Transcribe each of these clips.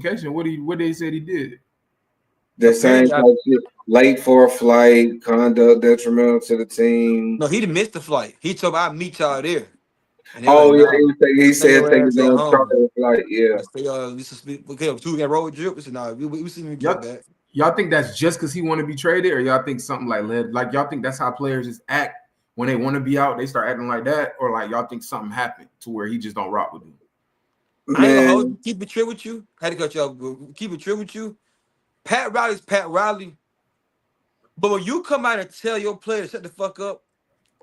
What they said he did? The same Apparently, type shit. Late for a flight, conduct detrimental to the team. no, he didn't miss the flight. He told me I'll meet y'all there. And they were Oh like, yeah, nah, he stay said your take ass his at own home. charter flight. Yeah. I say, we suspect, okay, two got road trip. We said, nah, we see him get Y'all, back. y'all think that's just because he want to be traded, or y'all think something like led? Like y'all think that's how players just act when they want to be out? They start acting like that, or like y'all think something happened to where he just don't rock with them? I ain't gonna hold you, Man, keep it true with you. Had to cut you off, but keep it true with you. Pat Riley's Pat Riley. But when you come out and tell your player to shut the fuck up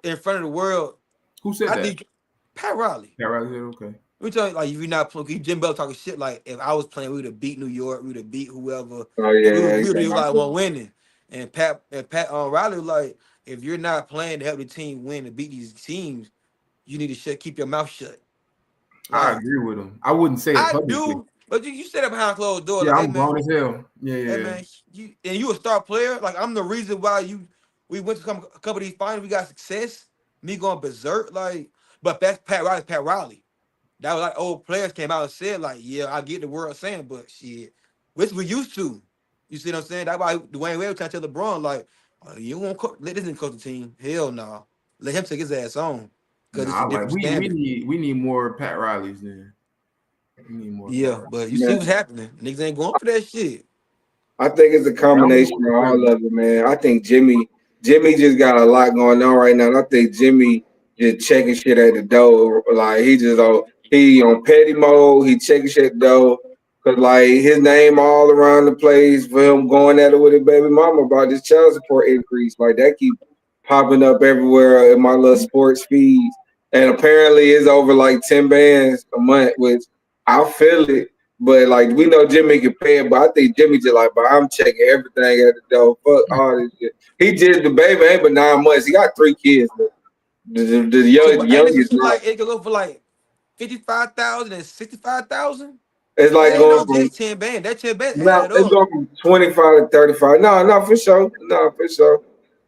in front of the world, Who said I that? think Pat Riley. Yeah, right. Okay. We tell you, like, if you're not playing, Jim Bell talking shit like, if I was playing, we would have beat New York, we would have beat whoever, oh and yeah, he we would talking have about like that. one winning. And Pat Riley was like, if you're not playing to help the team win and beat these teams, you need to keep your mouth shut. I Like agree with him. I wouldn't say it I publicly. do, but you said it behind closed doors, Yeah, like, I'm grown as hell. Yeah, hey yeah. man, you a star player. Like I'm the reason why we went to a couple of these finals, we got success. Me going berserk, like, but that's Pat Riley. Pat Riley. That was like old players came out and said, like, yeah, I get the world saying, but shit, which we used to. You see what I'm saying? That's why Dwayne Wade was trying to tell LeBron, like, you won't let this nigga coach the team. Hell no. Let him take his ass on. Cause it's a Nah, like different standard. we need more Pat Rileys then. We need more Pat Yeah, Riley. but you see what's Man, happening. Niggas ain't going for that shit. I think it's a Yeah, I'm combination moving of crazy. all of it, man. I think Jimmy just got a lot going on right now. And I think Jimmy just checking shit at the door. Like he on petty mode. He checking shit at the door. Cause like his name all around the place for him going at it with his baby mama about this child support increase. Like that keep popping up everywhere in my little sports feeds. And apparently it's over like 10 bands a month, which I feel it. But like we know Jimmy can pay it, but I think Jimmy just like, but I'm checking everything at the door. Fuck all this shit. He just the baby ain't but 9 months. He got 3 kids. The So ain't it some youngest shit not. like it could go for like 55,000 and 65,000? It's That like ain't going no from just 10 band. That 10 band now added it's up. going from 25 to 35. No, no, for sure. No, for sure.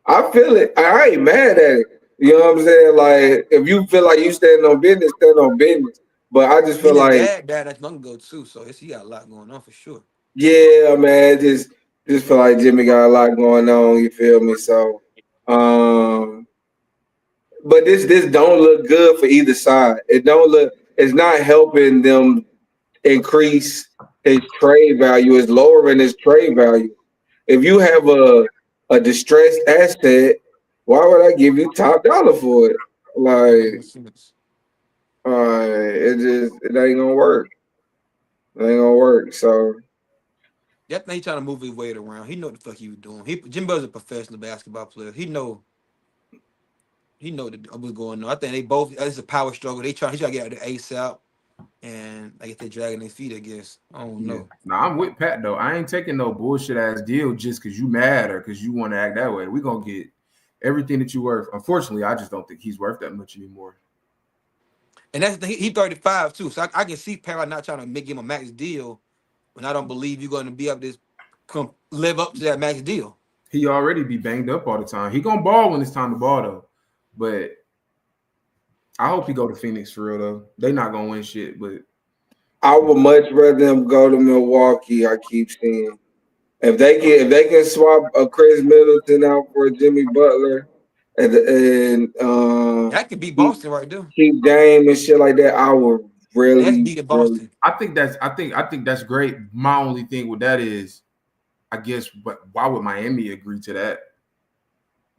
I feel it. I ain't mad at it. You know what I'm saying? Like if you feel like you stand on business, stand on business. But I just I mean, feel his like, dad died not long ago too, so he got a lot going on for sure. yeah, man, just feel like Jimmy got a lot going on. You feel me? So, um, but this don't look good for either side. It don't look. It's not helping them increase his trade value. It's lowering his trade value. If you have a distressed asset, why would I give you top dollar for it? Makes no Like, sense. it ain't gonna work. It ain't gonna work. So That thing he trying to move his weight around. He know what the fuck he was doing. Jim Butler's a professional basketball player. He know what's going on. I think they both. It's a power struggle. He try to get out of the ASAP, and I guess they're dragging their feet. I guess I don't Yeah. know. Nah, I'm with Pat though. I ain't taking no bullshit ass deal just because you mad or because you want to act that way. We gonna get everything that you worth. Unfortunately, I just don't think he's worth that much anymore. And that's the thing. He 35 too, so I can see Parrot not trying to make him a max deal when I don't believe you're going to be able to live up to that max deal. He already be banged up all the time. He gonna ball when it's time to ball though. But I hope he go to Phoenix for real though. They not gonna win shit, but I would much rather them go to Milwaukee. I keep seeing if they can swap a Chris Middleton out for Jimmy Butler and That could be keep Boston right there. keep Dame and shit like that, I would That's really beating really. Boston. I think that's great. My only thing with that is, I guess, but why would Miami agree to that?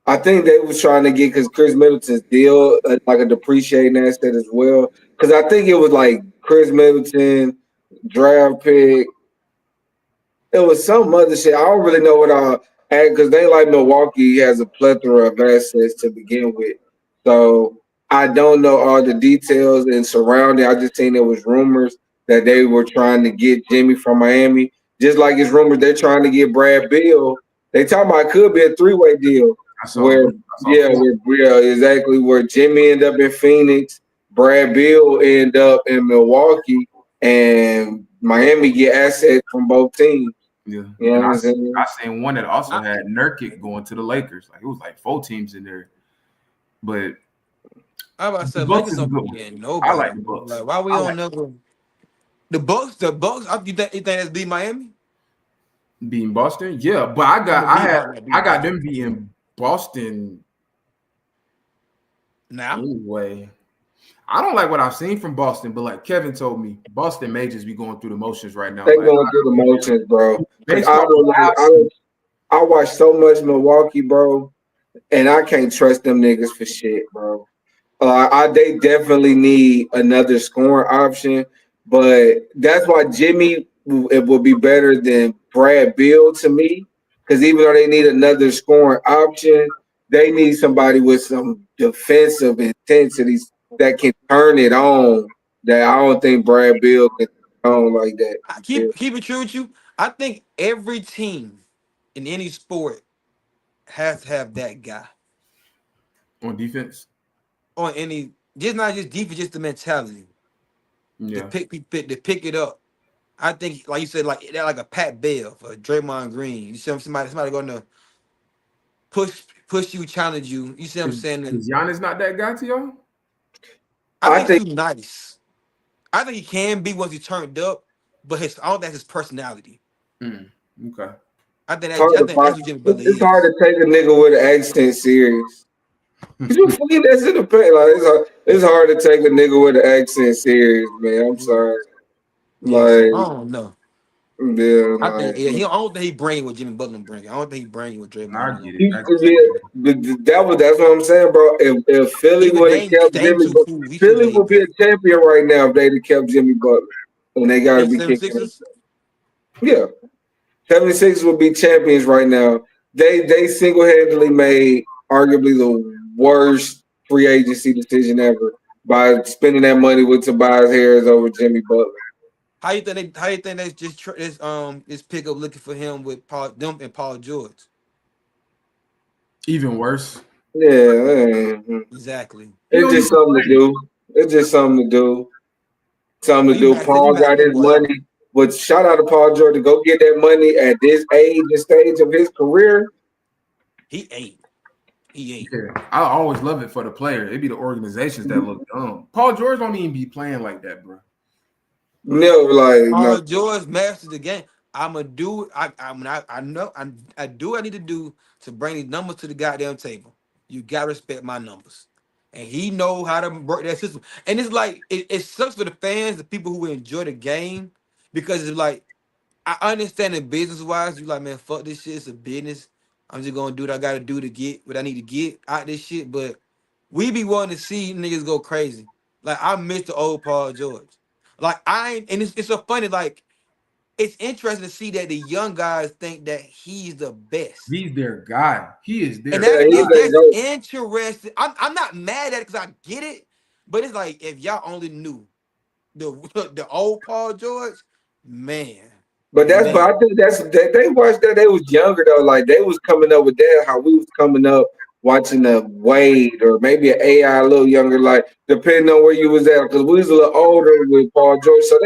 I think they was trying to get because Chris Middleton's deal like a depreciating asset as well. Because I think it was like Chris Middleton draft pick. It was some other shit. I don't really know what I because they like Milwaukee has a plethora of assets to begin with. So I don't know all the details and surrounding. I just think there was rumors that they were trying to get Jimmy from Miami. Just like it's rumors they're trying to get Brad Beal. They talking about it could be a three-way deal where I saw four. exactly where Jimmy end up in Phoenix, Brad Beal end up in Milwaukee, and Miami get assets from both teams. Yeah, You know and what I'm saying? I seen one that also I, had Nurkic going to the Lakers. Like it was like four teams in there, but I about to the say Bucks Lakers is a don't good be one. getting I nobody, like the bro. Bucks. Like why we I don't like never The Bucks. You think that's beat Miami? Beating Boston, yeah, but I got them beating Boston Now, anyway. I don't like what I've seen from Boston, but like Kevin told me, Boston may just be going through the motions right now. They Like going through the motions, bro. Because based off of what I've seen, I watch so much Milwaukee, bro, and I can't trust them niggas for shit, bro. They definitely need another scoring option, but that's why it will be better than Brad Beal to me. Because even though they need another scoring option, they need somebody with some defensive intensities that can turn it on. That I don't think Brad Beal can turn on like that. I Yeah. keep it true with you. I think every team in any sport has to have that guy on defense, on any. Just not just defense, just the mentality to yeah, pick it up. I think, like you said, like that, like a Pat Bell for Draymond Green. You see somebody going to push you, challenge you. You see what I'm saying? And is Giannis not that guy to y'all? I think he's too nice. I think he can be once he turned up, but I don't think that's his personality. Okay. I think that's what Jimmy Butler It's is. hard to take a nigga with an accent serious. You feel that's in the paint. Like it's hard to take a nigga with an accent serious, man. I'm sorry. Yeah, so Like, I don't know. yeah, I think like I don't think he bring what Jimmy Butler bring. I don't think he bring what I Draymond. get it. that's what I'm saying, bro. If Philly Even would have kept Dame Jimmy, too cool. He too Philly laid would be a back. champion right now if they'd have kept Jimmy Butler. And they got to His be kicking. 76ers. Yeah, 76 would be champions right now. They single handedly made arguably the worst free agency decision ever by spending that money with Tobias Harris over Jimmy Butler. How you think they just this pickup looking for him with them and Paul George? Even worse. Yeah, Exactly. He it's don't just even something to play. do. It's just something to do. Something to You do. maxed Paul got that his boy out. money. But shout out to Paul George to go get that money at this age and stage of his career. He ate. Yeah, I always love it for the player. It be the organizations that look dumb. Paul George don't even be playing like that, bro. No, like no. Paul George mastered the game. I'ma do. I know. I do. What I need to do to bring these numbers to the goddamn table. You gotta respect my numbers, and he know how to work that system. And it's like it sucks for the fans, the people who enjoy the game, because it's like I understand it business wise. You like, man, fuck this shit. It's a business. I'm just gonna do what I gotta do to get what I need to get out this shit. But we be wanting to see niggas go crazy. Like I miss the old Paul George. Like I ain't, and it's so funny. Like it's interesting to see that the young guys think that he's the best, He's their guy. He is and their Yeah, he's guy. that that's goat. interesting. I'm not mad at it because I get it, but it's like if y'all only knew the the old Paul George, man, But I think they watched that. They was younger though. Like they was coming up with that. How we was coming up watching a Wade or maybe an AI a little younger. Like depending on where you was at, because we was a little older with Paul George. So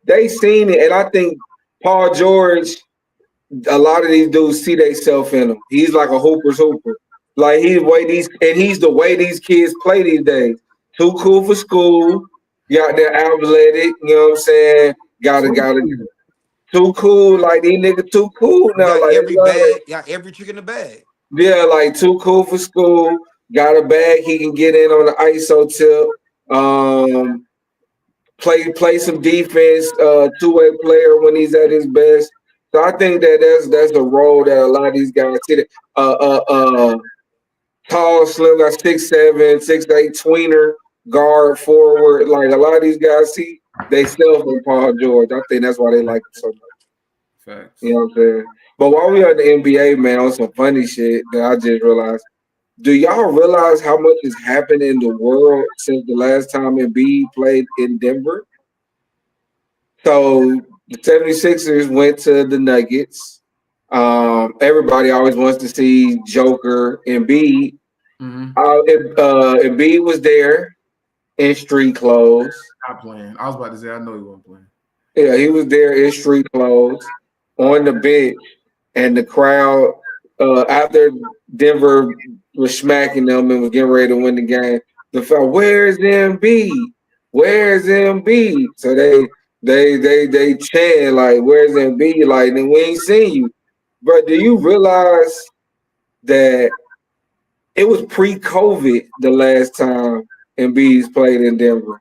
they seen it, and I think Paul George. A lot of these dudes see themselves in him. He's like a hooper's hooper. Like he's the way these kids play these days. Too cool for school. Got there athletic. You know what I'm saying? Gotta too cool, like these niggas too cool now. got Like, every bag, got every trick in the bag. yeah, like too cool for school. Got a bag, he can get in on the ISO tip. Um, play some defense. Two-way player when he's at his best. So I think that's a role that a lot of these guys see. That tall, slim, got 6'7", 6'8", tweener, guard, forward. Like a lot of these guys see they still from Paul George. I think that's why they like him so much. Facts. You know what I'm saying? But while we are in the NBA, man, on some funny shit that I just realized, do y'all realize how much has happened in the world since the last time Embiid played in Denver? So the 76ers went to the Nuggets. Everybody always wants to see Joker Embiid. Mm-hmm. Embiid was there in street clothes. Not playing. I was about to say I know he wasn't playing. Yeah, he was there in street clothes on the bench, and the crowd after Denver was smacking them and was getting ready to win the game, the felt, where's Embiid? Where's Embiid? So They chant like, "Where's Embiid?" Like, then we ain't seen you, but do you realize that it was pre-COVID the last time Embiid's played in Denver?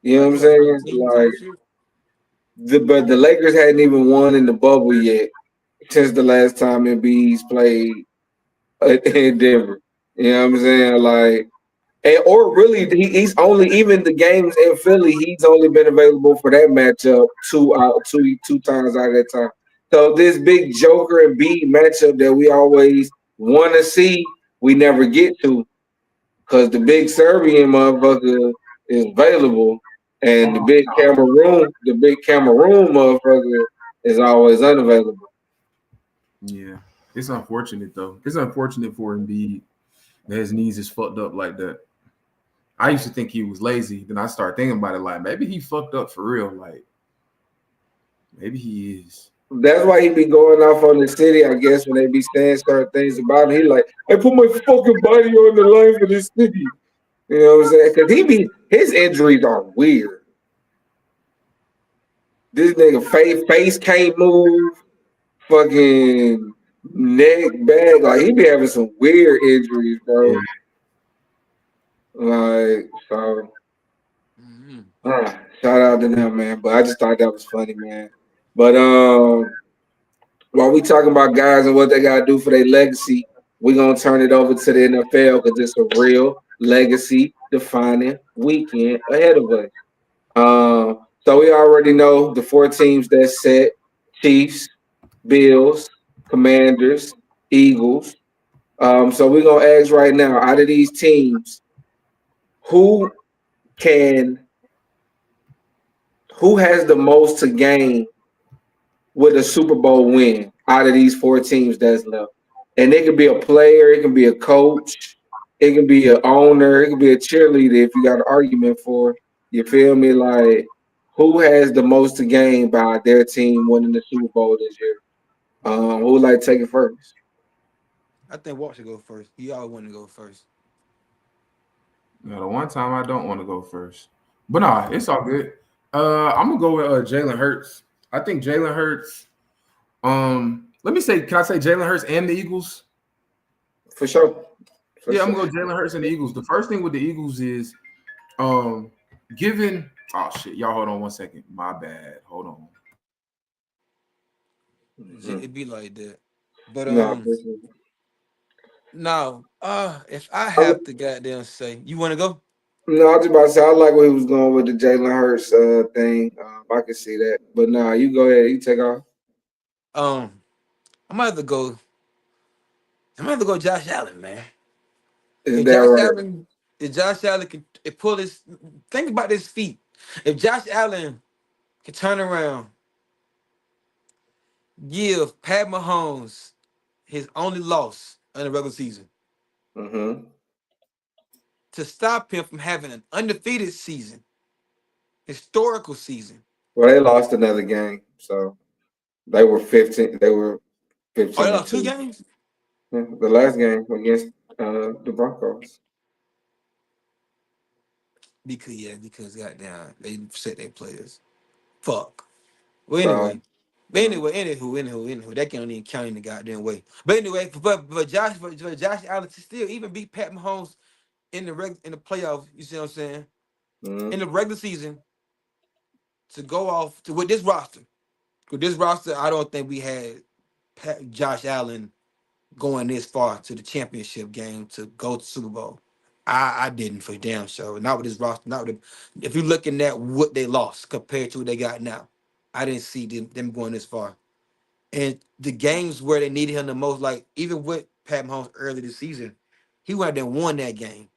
You know what Like I'm what, saying? 19 Like type shit? but the Lakers hadn't even won in the bubble yet since the last time Embiid's played in Denver. You know what I'm saying? Like, and or really, he's only even the games in Philly. He's only been available for that matchup two times out of that time. So this big Joker and B matchup that we always want to see, we never get to because the big Serbian motherfucker is available, and the big Cameroon motherfucker is always unavailable. Yeah, it's unfortunate though. It's unfortunate for Embiid that his knees is fucked up like that. I used to think he was lazy. Then I started thinking about it like maybe he fucked up for real. Like maybe he is. That's why he be going off on the city, I guess, when they be saying certain things about him. He like, I put my fucking body on the line for this city. You know what I'm saying? Because his injuries are weird. This nigga face can't move, fucking neck, back. Like, he be having some weird injuries, bro. Yeah. Like, so, Mhm. shout out to them, man. But I just thought that was funny, man. But, while we talking about guys and what they gotta do for their legacy, we're gonna turn it over to the NFL because it's a real legacy defining weekend ahead of us. So we already know the four teams that's set: Chiefs, Bills, Commanders, Eagles. So we're gonna ask right now, out of these teams, who can who has the most to gain with a Super Bowl win out of these four teams that's left. And it could be a player, it can be a coach, it can be an owner, it can be a cheerleader if you got an argument for. You feel me? Like, who has the most to gain by their team winning the Super Bowl this year? Who would like to take it first? I think Walt should go first. He always wanted to go first. The one time I don't want to go first, but nah, it's all good. I'm gonna go with Jalen Hurts. I think Jalen Hurts. Let me say, can I say Jalen Hurts and the Eagles? For sure. For Yeah, I'm sure. gonna go Jalen Hurts and the Eagles. The first thing with the Eagles is, um, given. Oh shit, y'all hold on one second. My bad. Hold on. Mm-hmm. It be like that. But No, for sure. now, if I I, have to goddamn say, you want to go? no, I was just about to say I like where he was going with the Jalen Hurts thing. I can see that. But nah, you go ahead, you take off. Um, I might have to go. I might have to go Josh Allen, man. Is If that Josh right? Allen, if Josh Allen can pull his, think about his feet. If Josh Allen can turn around, give Pat Mahomes his only loss in the regular season Mm-hmm. to stop him from having an undefeated season, historical season. Well, they lost another game, so they were 15. They were Oh, they 15 and lost two 2. games? Yeah, the last game against the Broncos. Because goddamn, they set their players. Fuck. Well, So anyway. But anyway, anywho, that can't even count in the goddamn way. But anyway, for Josh Allen to still even beat Pat Mahomes in the playoffs, you see what I'm saying? In mm, the regular season, to go off to with this roster. With this roster, I don't think we had Josh Allen going this far to the championship game to go to Super Bowl. I didn't for damn sure. Not with this roster. Not with them. If you're looking at what they lost compared to what they got now, I didn't see them going this far. And the games where they needed him the most, like even with Pat Mahomes early this season, he went out there and won that game.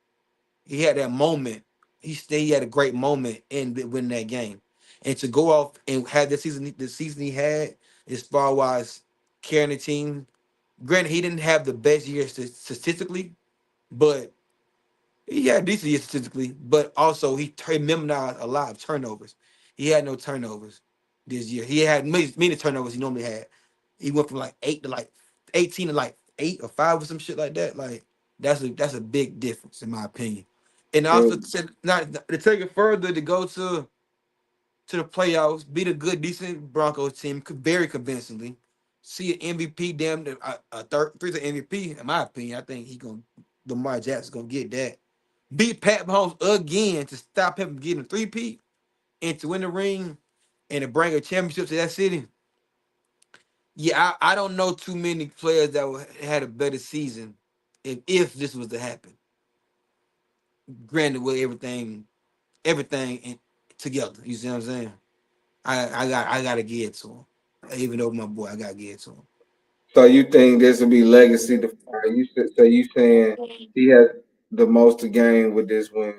He had that moment. He had a great moment in winning that game. And to go off and have the season he had, as far as carrying the team. Granted, he didn't have the best year statistically, but he had a decent year statistically. But also, he minimized a lot of turnovers. He had no turnovers this year. He had many turnovers he normally had. He went from like 8 to like 18 to like 8 or 5 or some shit like that. Like that's a big difference in my opinion. And I also true. said not to take it further to go to to the playoffs, beat a good, decent Broncos team very convincingly. See an MVP, damn, a third, three's an MVP. In my opinion, I think Lamar Jackson's gonna get that. Beat Pat Mahomes again to stop him from getting a three-peat and to win the ring and to bring a championship to that city. Yeah, I don't know too many players that had a better season if this was to happen. Granted, with everything together. You see what I'm saying? I gotta give it to him. Even though my boy, I gotta give it to him. So you think this will be legacy defining? You saying he has the most to gain with this win?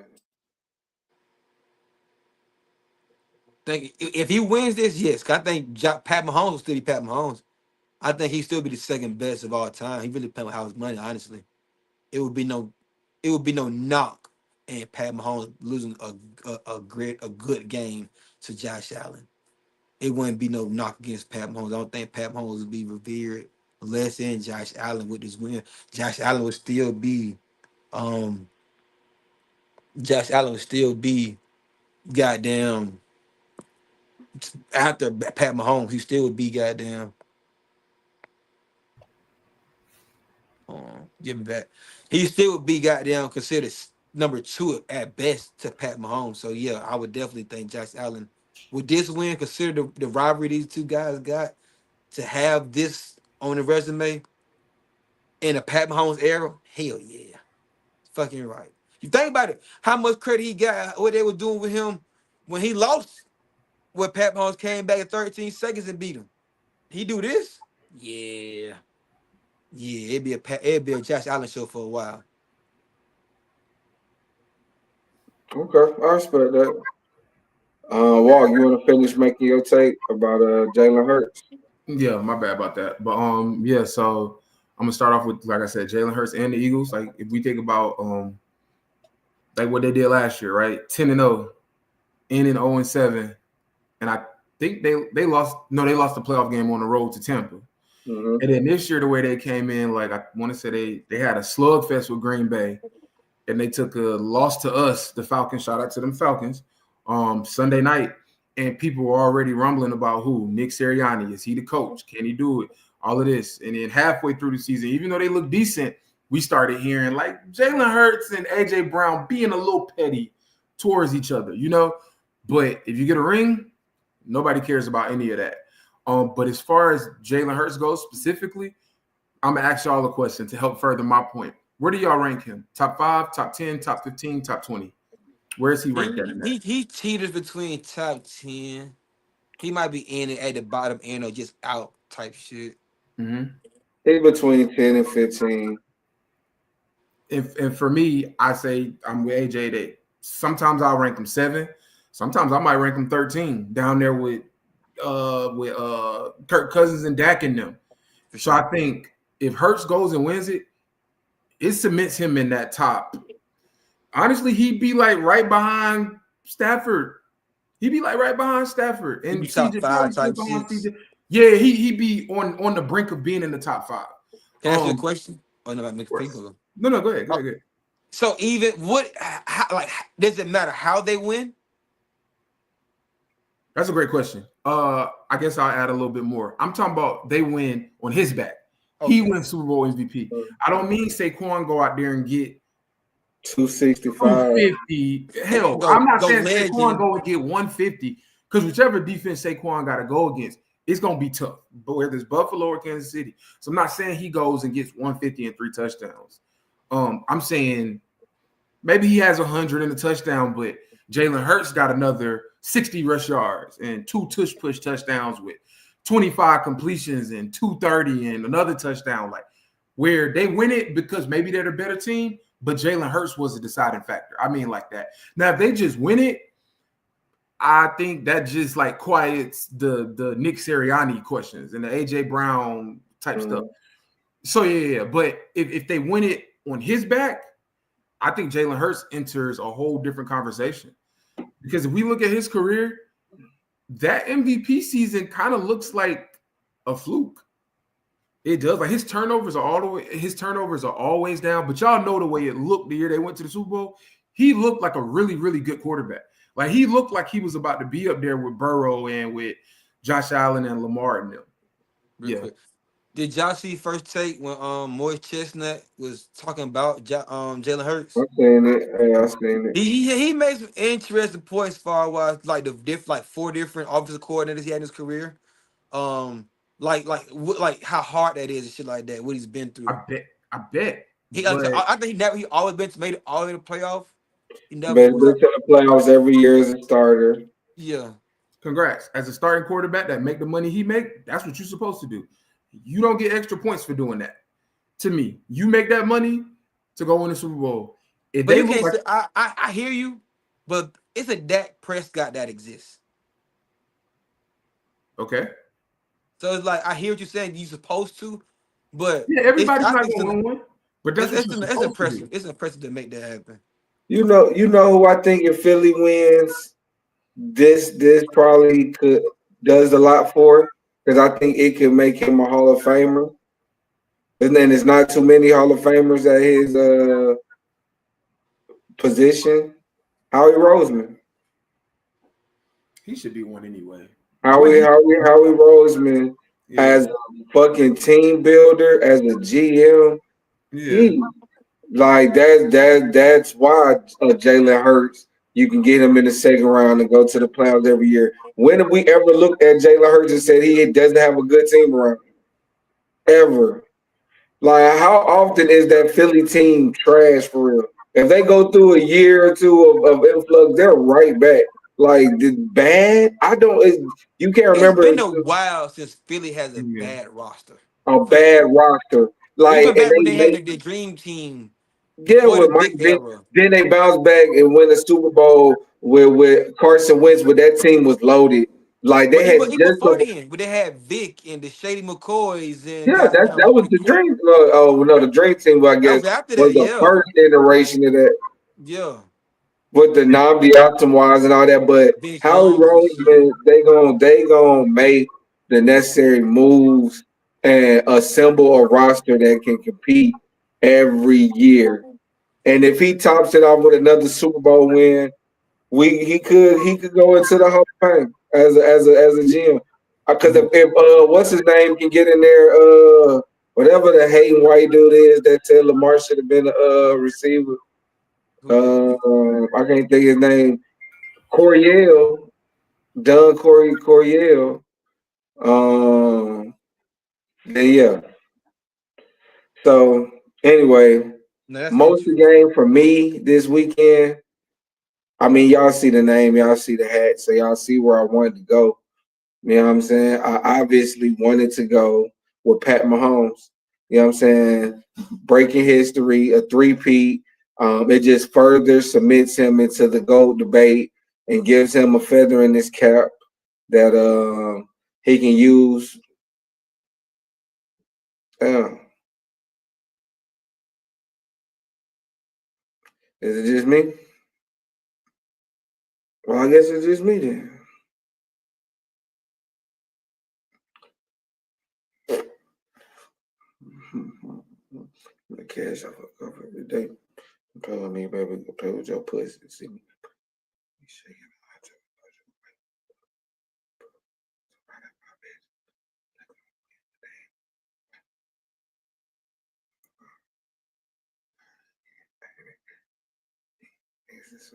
Think if he wins this, yes. 'Cause I think Pat Mahomes will still be Pat Mahomes. I think he'd still be the second best of all time. He really playing with house money, honestly. It would be no knock and Pat Mahomes losing a good game to Josh Allen. It wouldn't be no knock against Pat Mahomes. I don't think Pat Mahomes would be revered less than Josh Allen with this win. Josh Allen would still be goddamn after Pat Mahomes, he still would be goddamn give me back. He still would be goddamn considered number 2 at best to Pat Mahomes. So yeah, I would definitely think Josh Allen with this win, consider the rivalry these two guys got to have this on the resume in a Pat Mahomes era. Hell yeah, fucking right. You think about it, how much credit he got, what they were doing with him when he lost, where Pat Mahomes came back in 13 seconds and beat him. He do this? Yeah. Yeah, it'd be a Josh Allen show for a while. Okay, I respect that. Walk, you want to finish making your take about Jalen Hurts? Yeah, my bad about that. But yeah, so I'm gonna start off with, like I said, Jalen Hurts and the Eagles. Like if we think about like what they did last year, right? 10-0, ending 0-7, and I think they lost. No, they lost the playoff game on the road to Tampa. Mm-hmm. And then this year, the way they came in, like I want to say they had a slugfest with Green Bay, and they took a loss to us, the Falcons. Shout out to them Falcons. Sunday night, and people were already rumbling about who Nick Sirianni is. He the coach? Can he do it? All of this, and then halfway through the season, even though they look decent, we started hearing like Jalen Hurts and AJ Brown being a little petty towards each other, you know. But if you get a ring, nobody cares about any of that. But as far as Jalen Hurts goes specifically, I'm gonna ask y'all a question to help further my point. Where do y'all rank him? Top 5, top 10, top 15, top 20? Where is he ranked at? He teeters between top 10. He might be in it at the bottom end or just out type shit. Mm-hmm. He's between 10 and 15. And for me, I say I'm with AJ that sometimes I'll rank him 7. Sometimes I might rank him 13 down there with Kirk Cousins and Dak in them. So I think if Hurts goes and wins it, it cements him in that top. Honestly, he'd be like right behind Stafford. He'd be like right behind Stafford. And top 5 type shit. Yeah, he'd be on the brink of being in the top 5. Can I ask you a question? Oh, no, make people. No, go ahead. So even does it matter how they win? That's a great question. I guess I'll add a little bit more. I'm talking about they win on his back. Okay. He wins Super Bowl MVP. I don't mean Saquon go out there and get 265, 250. Hell, I'm not saying Saquon go and get 150 because whichever defense Saquon got to go against, it's gonna be tough. But whether it's Buffalo or Kansas City, so I'm not saying he goes and gets 150 and 3 touchdowns. I'm saying maybe he has 100 in the touchdown, but Jalen Hurts got another 60 rush yards and 2 tush push touchdowns with 25 completions and 230 and another touchdown, like where they win it because maybe they're the better team, but Jalen Hurts was a deciding factor. I mean, like that. Now, if they just win it, I think that just like quiets the Nick Sirianni questions and the AJ Brown type stuff. So yeah. But if they win it on his back, I think Jalen Hurts enters a whole different conversation. Because if we look at his career, that MVP season kind of looks like a fluke. It does. Like his turnovers are always down. But y'all know the way it looked the year they went to the Super Bowl. He looked like a really, really good quarterback. Like he looked like he was about to be up there with Burrow and with Josh Allen and Lamar and them. Real Yeah. quick. Did y'all see first take when Morris Chestnut was talking about Jalen Hurts? I seen it. Hey, I seen it. He made some interesting points far as like like 4 different offensive coordinators he had in his career. Like how hard that is and shit like that. What he's been through. I bet. He But I think he always been made it all the way to playoff. He never Been was. to the playoffs every year as a starter. Yeah. congrats. As a starting quarterback that make the money he make, that's what you're supposed to do. You don't get extra points for doing that. To me, you make that money to go win the Super Bowl. If But they you look can't like say I hear you, but it's a Dak Prescott that exists. okay, So it's like I hear what you're saying. You're supposed to, but yeah, it's everybody's I not think going to win one, but that's what you're it's supposed to impressive. do. It's impressive to make that happen. You know who I think if Philly wins, this probably could does a lot for because I think it could make him a Hall of Famer. And then there's not too many Hall of Famers at his position. Howie Roseman. He should be one anyway. The way Howie Roseman yeah, as a fucking team builder, as a GM. yeah. He like that's why Jalen Hurts. You can get him in the second round and go to the playoffs every year. When have we ever looked at Jalen Hurts and said he doesn't have a good team around him? Ever? Like how often is that Philly team trash for real? If they go through a year or two of influx, they're right back. Like bad. I don't. You can't It's remember been a while since Philly has a Yeah. bad roster. a For bad sure. roster. Like Even and back when they they had make the dream team yeah before the with Mike. Vic era. Then they bounce back and win the Super Bowl with Carson Wentz, but that team was loaded. Like they But had even just before then, when they had Vic and the Shady McCoys and yeah. goddamn That was the dream. Oh no, the dream team. I that guess was after was that, the yeah. first iteration of that. Yeah. With the Namdi Optimize and all that, but Vince Howie Youngs and shit. Roseman, they gonna make the necessary moves and assemble a roster that can compete every year. And if he tops it off with another Super Bowl win, he could go into the Hall of Fame as a GM. Because if what's his name can get in there, whatever the hating white dude is that tell Lamar should have been a receiver. Who that? I can't think his name. Coryell, Don Coryell. Then yeah. So anyway, No, that's most of the interesting. game for me this weekend. I mean, y'all see the name, y'all see the hat, so y'all see where I wanted to go. You know what I'm saying? I obviously wanted to go with Pat Mahomes. You know what I'm saying? Breaking history, a three-peat. It just further submits him into the GOAT debate and gives him a feather in his cap that he can use. Uh, is it just me? Well, I guess it's just me then. The cash off a cover every day. Play with me, baby. Play with your pussy. See me. Shaking.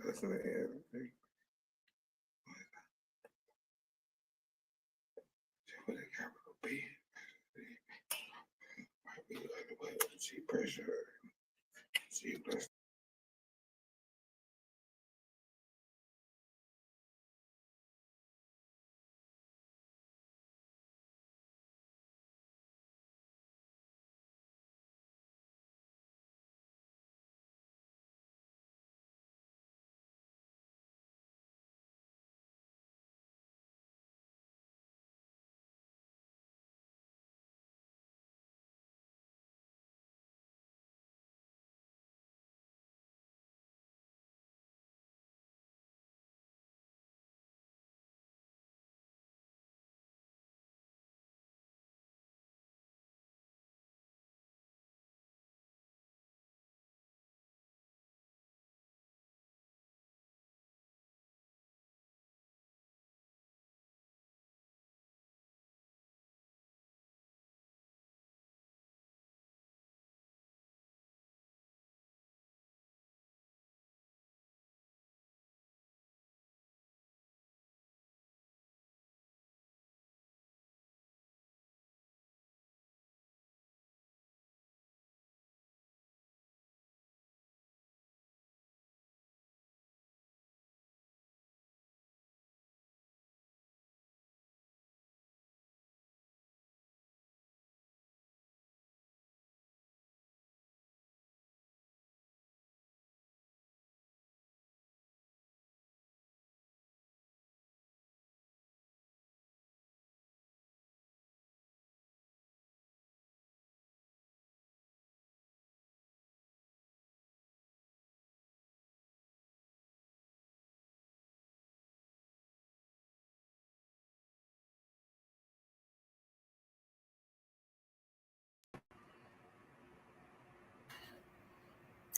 That's in the air. With a capital B. Might be like the cheap pressure. See,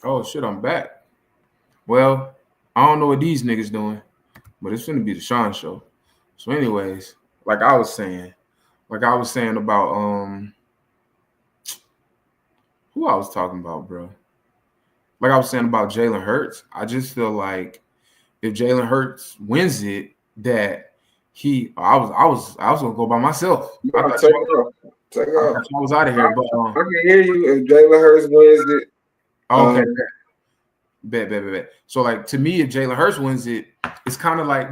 Oh shit, I'm back. Well, I don't know what these niggas doing, but it's gonna be the Sean show. So, anyways, like I was saying about who I was talking about, bro. Like I was saying about Jalen Hurts. I just feel like if Jalen Hurts wins it, that I was gonna go by myself. I No, thought take off. Take I off. thought I was out of here, but I can hear you. If Jalen Hurts wins it, okay, bet. So like to me, if Jalen Hurts wins it, it's kind of like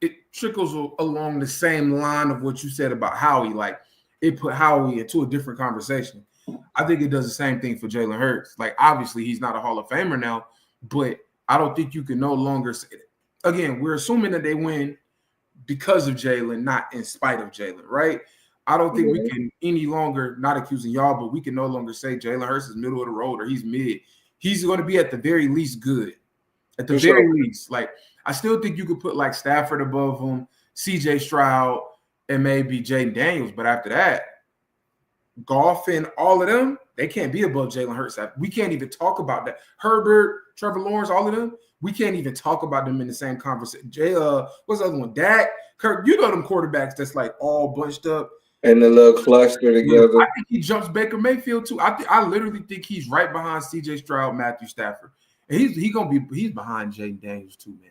it trickles along the same line of what you said about Howie. Like it put Howie into a different conversation. I think it does the same thing for Jalen Hurts. Like obviously he's not a Hall of Famer now, but I don't think you can no longer say it. Again, we're assuming that they win because of Jalen, not in spite of Jalen, right? I don't think we can any longer, not accusing y'all, but we can no longer say Jalen Hurts is middle of the road or he's mid. He's going to be at the very least good. At the very least. Like, I still think you could put like Stafford above him, CJ Stroud, and maybe Jaden Daniels. But after that, Goff and all of them, they can't be above Jalen Hurts. We can't even talk about that. Herbert, Trevor Lawrence, all of them, we can't even talk about them in the same conversation. What's the other one? Dak, Kirk, you know them quarterbacks that's like all bunched up. And the little cluster together. I think he jumps Baker Mayfield too. I literally think he's right behind CJ Stroud, Matthew Stafford. And he's behind Jaden Daniels too, man.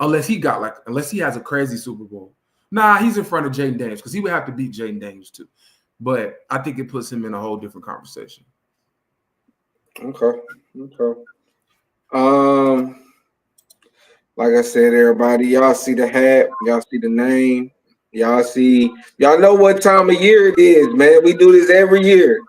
Unless he has a crazy Super Bowl. Nah, he's in front of Jaden Daniels because he would have to beat Jaden Daniels too. But I think it puts him in a whole different conversation. Okay. Like I said, everybody, y'all see the hat, y'all see the name, y'all know what time of year it is, man. We do this every year.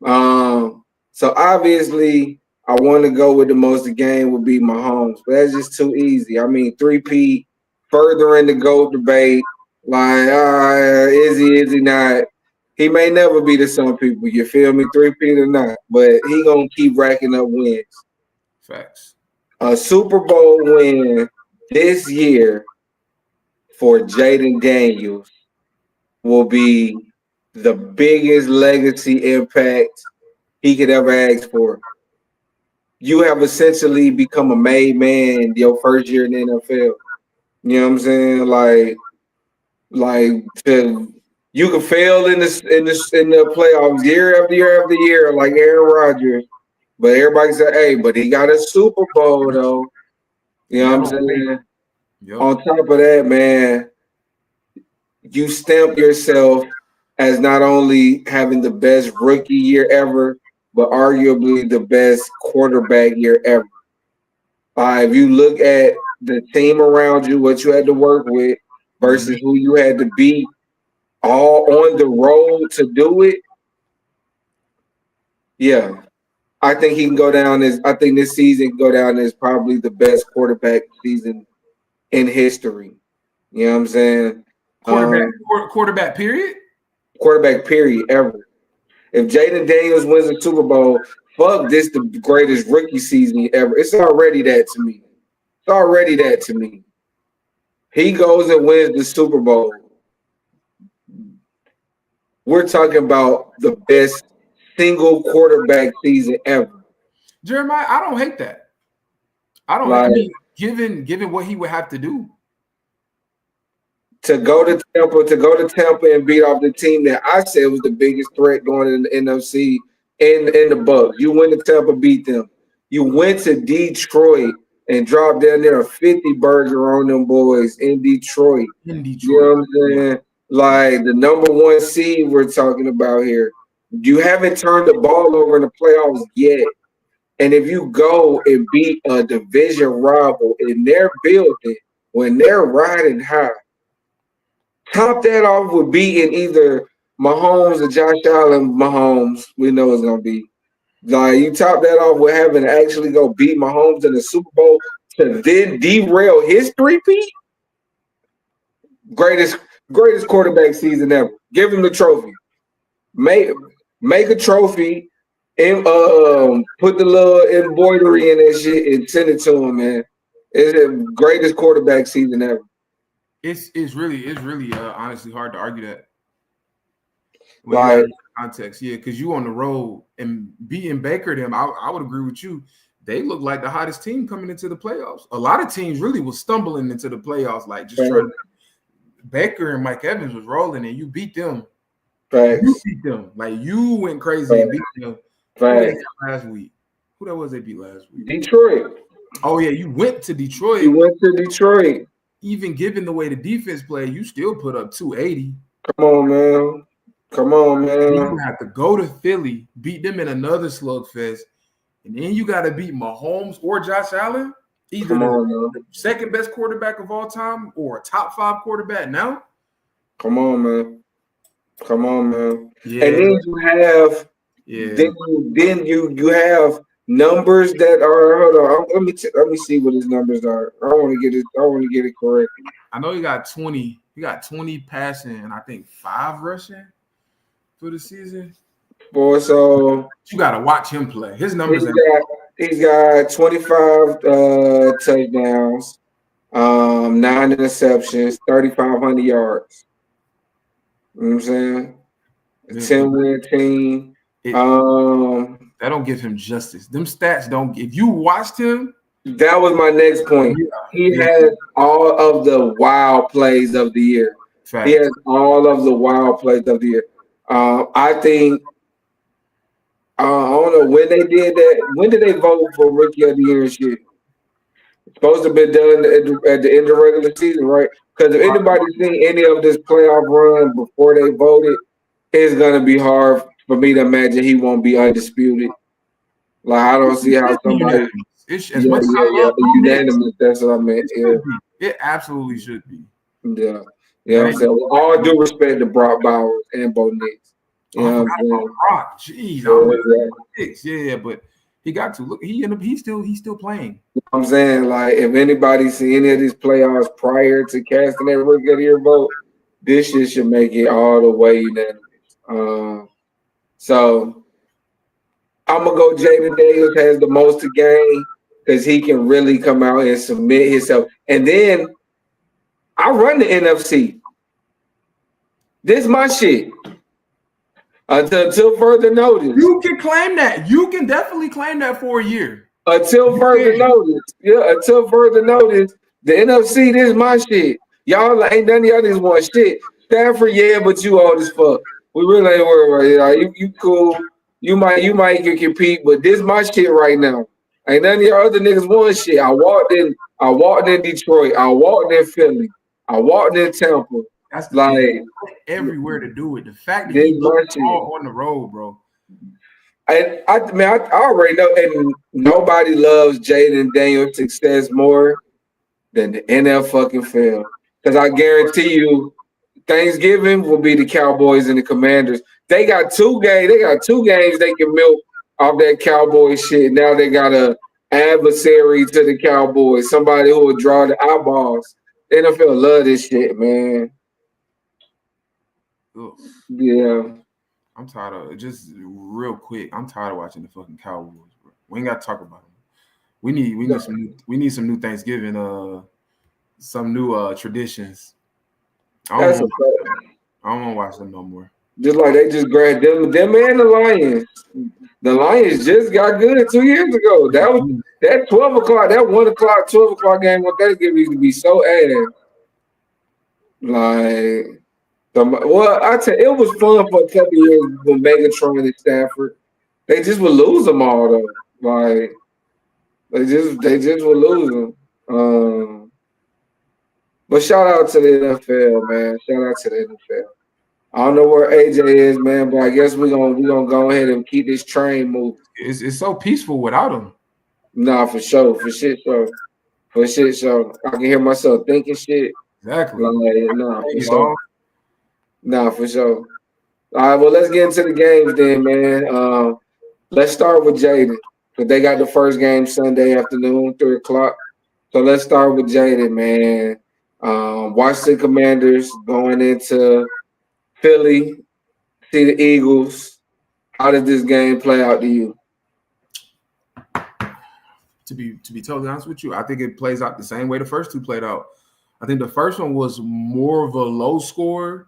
So obviously, I want to go with the most the game would be Mahomes, but that's just too easy. I mean, 3P, further in the GOAT debate. Like, is he not? He may never be to some people, you feel me? 3P or not, but he gonna keep racking up wins. Facts. A Super Bowl win this year for Jaden Daniels will be the biggest legacy impact he could ever ask for. You have essentially become a made man your first year in the NFL. You know what I'm saying? You can fail in the playoffs year after year after year, like Aaron Rodgers. But everybody said, hey, but he got a Super Bowl though. You know what I'm saying? Yep. On top of that, man, you stamp yourself as not only having the best rookie year ever, but arguably the best quarterback year ever. If you look at the team around you, what you had to work with versus who you had to beat, all on the road to do it. Yeah, I think he can go down as. I think this season can go down as probably the best quarterback season in history. You know what I'm saying? Quarterback period? Quarterback period ever. If Jaden Daniels wins a Super Bowl, fuck this the greatest rookie season ever. It's already that to me. He goes and wins the Super Bowl. We're talking about the best single quarterback season ever. Jeremiah, I don't hate that. I mean, given what he would have to do. To go to Tampa and beat off the team that I said was the biggest threat going in the NFC in the Bucs. You went to Tampa, beat them. You went to Detroit and dropped down there a 50 burger on them boys in Detroit. You know what I'm saying? Like the number one seed we're talking about here. You haven't turned the ball over in the playoffs yet. And if you go and beat a division rival in their building when they're riding high, top that off with beating either Mahomes or Josh Allen. Mahomes, we know it's gonna be. Like you top that off with having to actually go beat Mahomes in the Super Bowl to then derail history, Pete. Greatest quarterback season ever. Give him the trophy. Make a trophy and put the little embroidery in that shit and send it to him, man. It's the greatest quarterback season ever. It's really honestly hard to argue that. context, yeah, because you on the road and beating Baker them, I would agree with you. They look like the hottest team coming into the playoffs. A lot of teams really was stumbling into the playoffs, like just trying to. Baker and Mike Evans was rolling, and you beat them. You beat them. Like you went crazy and beat them. Who they had last week? Who that was they beat last week? Detroit. Oh yeah, you went to Detroit. You went to Detroit. Even given the way the defense played, you still put up 280. Come on, man. Come on, man. You have to go to Philly, beat them in another slugfest, and then you got to beat Mahomes or Josh Allen, either the second best quarterback of all time or a top 5 quarterback now. Come on, man. Come on, man. Yeah. And then you have, then you have numbers that are. Hold on, let me see what his numbers are. I want to get it correct. I know you got 20. You got 20 passing and I think 5 rushing for the season. Boy, so you got to watch him play. His numbers. He's got 25 touchdowns, 9 interceptions, 3,500 yards. You know what I'm saying? A 10-win team. That don't give him justice. Them stats don't. If you watched him, that was my next point. He had all of the wild plays of the year. Fact. He has all of the wild plays of the year. I think. I don't know when they did that. When did they vote for Rookie of the Year and shit? It's supposed to have been done at the end of the regular season, right? Because if anybody's seen any of this playoff run before they voted, it's gonna be hard for me to imagine he won't be undisputed. Like I don't see how somebody. Unanimous. That's what I meant. Yeah. It absolutely should be. Yeah. Yeah. I'm saying, with all due respect to Brock Bowers and Bo Nix. Yeah, Brock. Jeez, yeah, but he got to look. He's still playing. I'm saying, like, if anybody see any of these playoffs prior to casting that Rookie of the Year vote, this shit should make it all the way unanimous. So I'm gonna go. Jaden Daniels has the most to gain because he can really come out and submit himself. And then I run the NFC. This is my shit. Until further notice. You can claim that. You can definitely claim that for a year. Until further notice. Yeah, until further notice. The NFC, this is my shit. Y'all ain't none of y'all just want shit. Stafford, yeah, but you old as fuck. We really ain't worried about it. You cool. You might can compete, but this is my shit right now. Ain't none of y'all other niggas want shit. I walked in Detroit. I walked in Philly. I walked in Tampa. That's like everywhere to do it. The fact that he's all on the road, bro. I already know, and nobody loves Jaden Daniels' success more than the NFL. Because I guarantee you, Thanksgiving will be the Cowboys and the Commanders. They got 2 games. They got 2 games they can milk off that Cowboy shit. Now they got a adversary to the Cowboys, somebody who will draw the eyeballs. The NFL love this shit, man. Ugh. Yeah. I'm tired of just real quick. I'm tired of watching the fucking Cowboys, bro. We ain't got to talk about them. We need some new Thanksgiving, some new traditions. I don't want to watch them no more. Just like they just grabbed them and the Lions. The Lions just got good 2 years ago. That 12 o'clock, that 1 o'clock, 12 o'clock game on Thanksgiving used to be so ass. Like. Well, I tell you, it was fun for a couple of years with Megatron and Stafford. They just would lose them all though. Like they just would lose them. But shout out to the NFL, man. Shout out to the NFL. I don't know where AJ is, man, but I guess we're gonna go ahead and keep this train moving. It's so peaceful without him. Nah, for sure. For shit show. I can hear myself thinking shit. Exactly. Like, Nah, for sure. All right, well, let's get into the games then, man. Let's start with Jaden, because they got the first game Sunday afternoon, 3 o'clock. So let's start with Jaden, man. Washington Commanders going into Philly, see the Eagles. How did this game play out to you? To be totally honest with you, I think it plays out the same way the first 2 played out. I think the first one was more of a low score.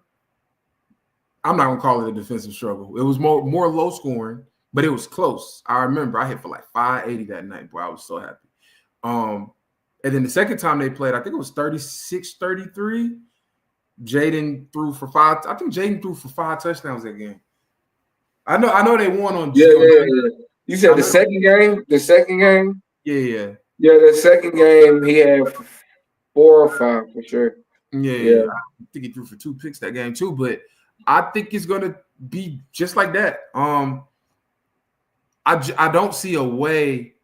I'm not gonna call it a defensive struggle. It was more low scoring, but it was close. I remember I hit for like 580 that night, boy. I was so happy. And then the second time they played, I think it was 36-33. Jaden threw for 5. I think Jaden threw for 5 touchdowns that game. I know they won on. Yeah. You said the second game? The second game? Yeah. Yeah, the second game he had 4 or 5 for sure. Yeah. I think he threw for 2 picks that game too, but I think it's gonna be just like that. I don't see a way.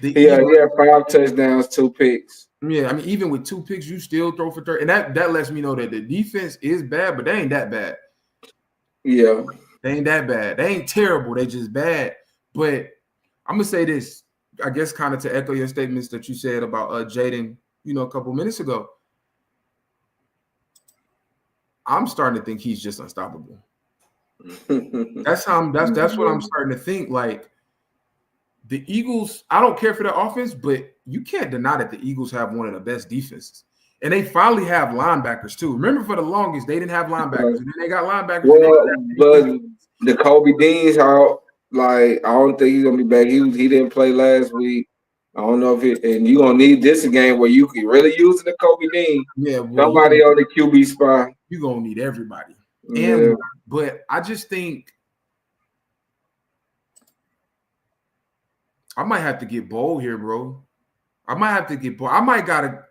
He had 5 touchdowns, 2 picks. Yeah, I mean, even with 2 picks, you still throw for 30, and that lets me know that the defense is bad, but they ain't that bad. Yeah, they ain't that bad. They ain't terrible. They just bad. But I'm gonna say this, I guess, kind of to echo your statements that you said about Jaden, a couple minutes ago. I'm starting to think he's just unstoppable. That's what I'm starting to think. Like the Eagles, I don't care for the offense, but you can't deny that the Eagles have one of the best defenses. And they finally have linebackers too. Remember, for the longest, they didn't have linebackers, and then they got linebackers. Well, but the Kobe Dean's out. Like, I don't think he's gonna be back. He didn't play last week. I don't know and you're gonna need this game where you can really use the Kobe Dean. Yeah, somebody on the QB spot. You're gonna need everybody. Yeah. But I just think I might have to get bold here, bro. I might have to get bold. I might gotta.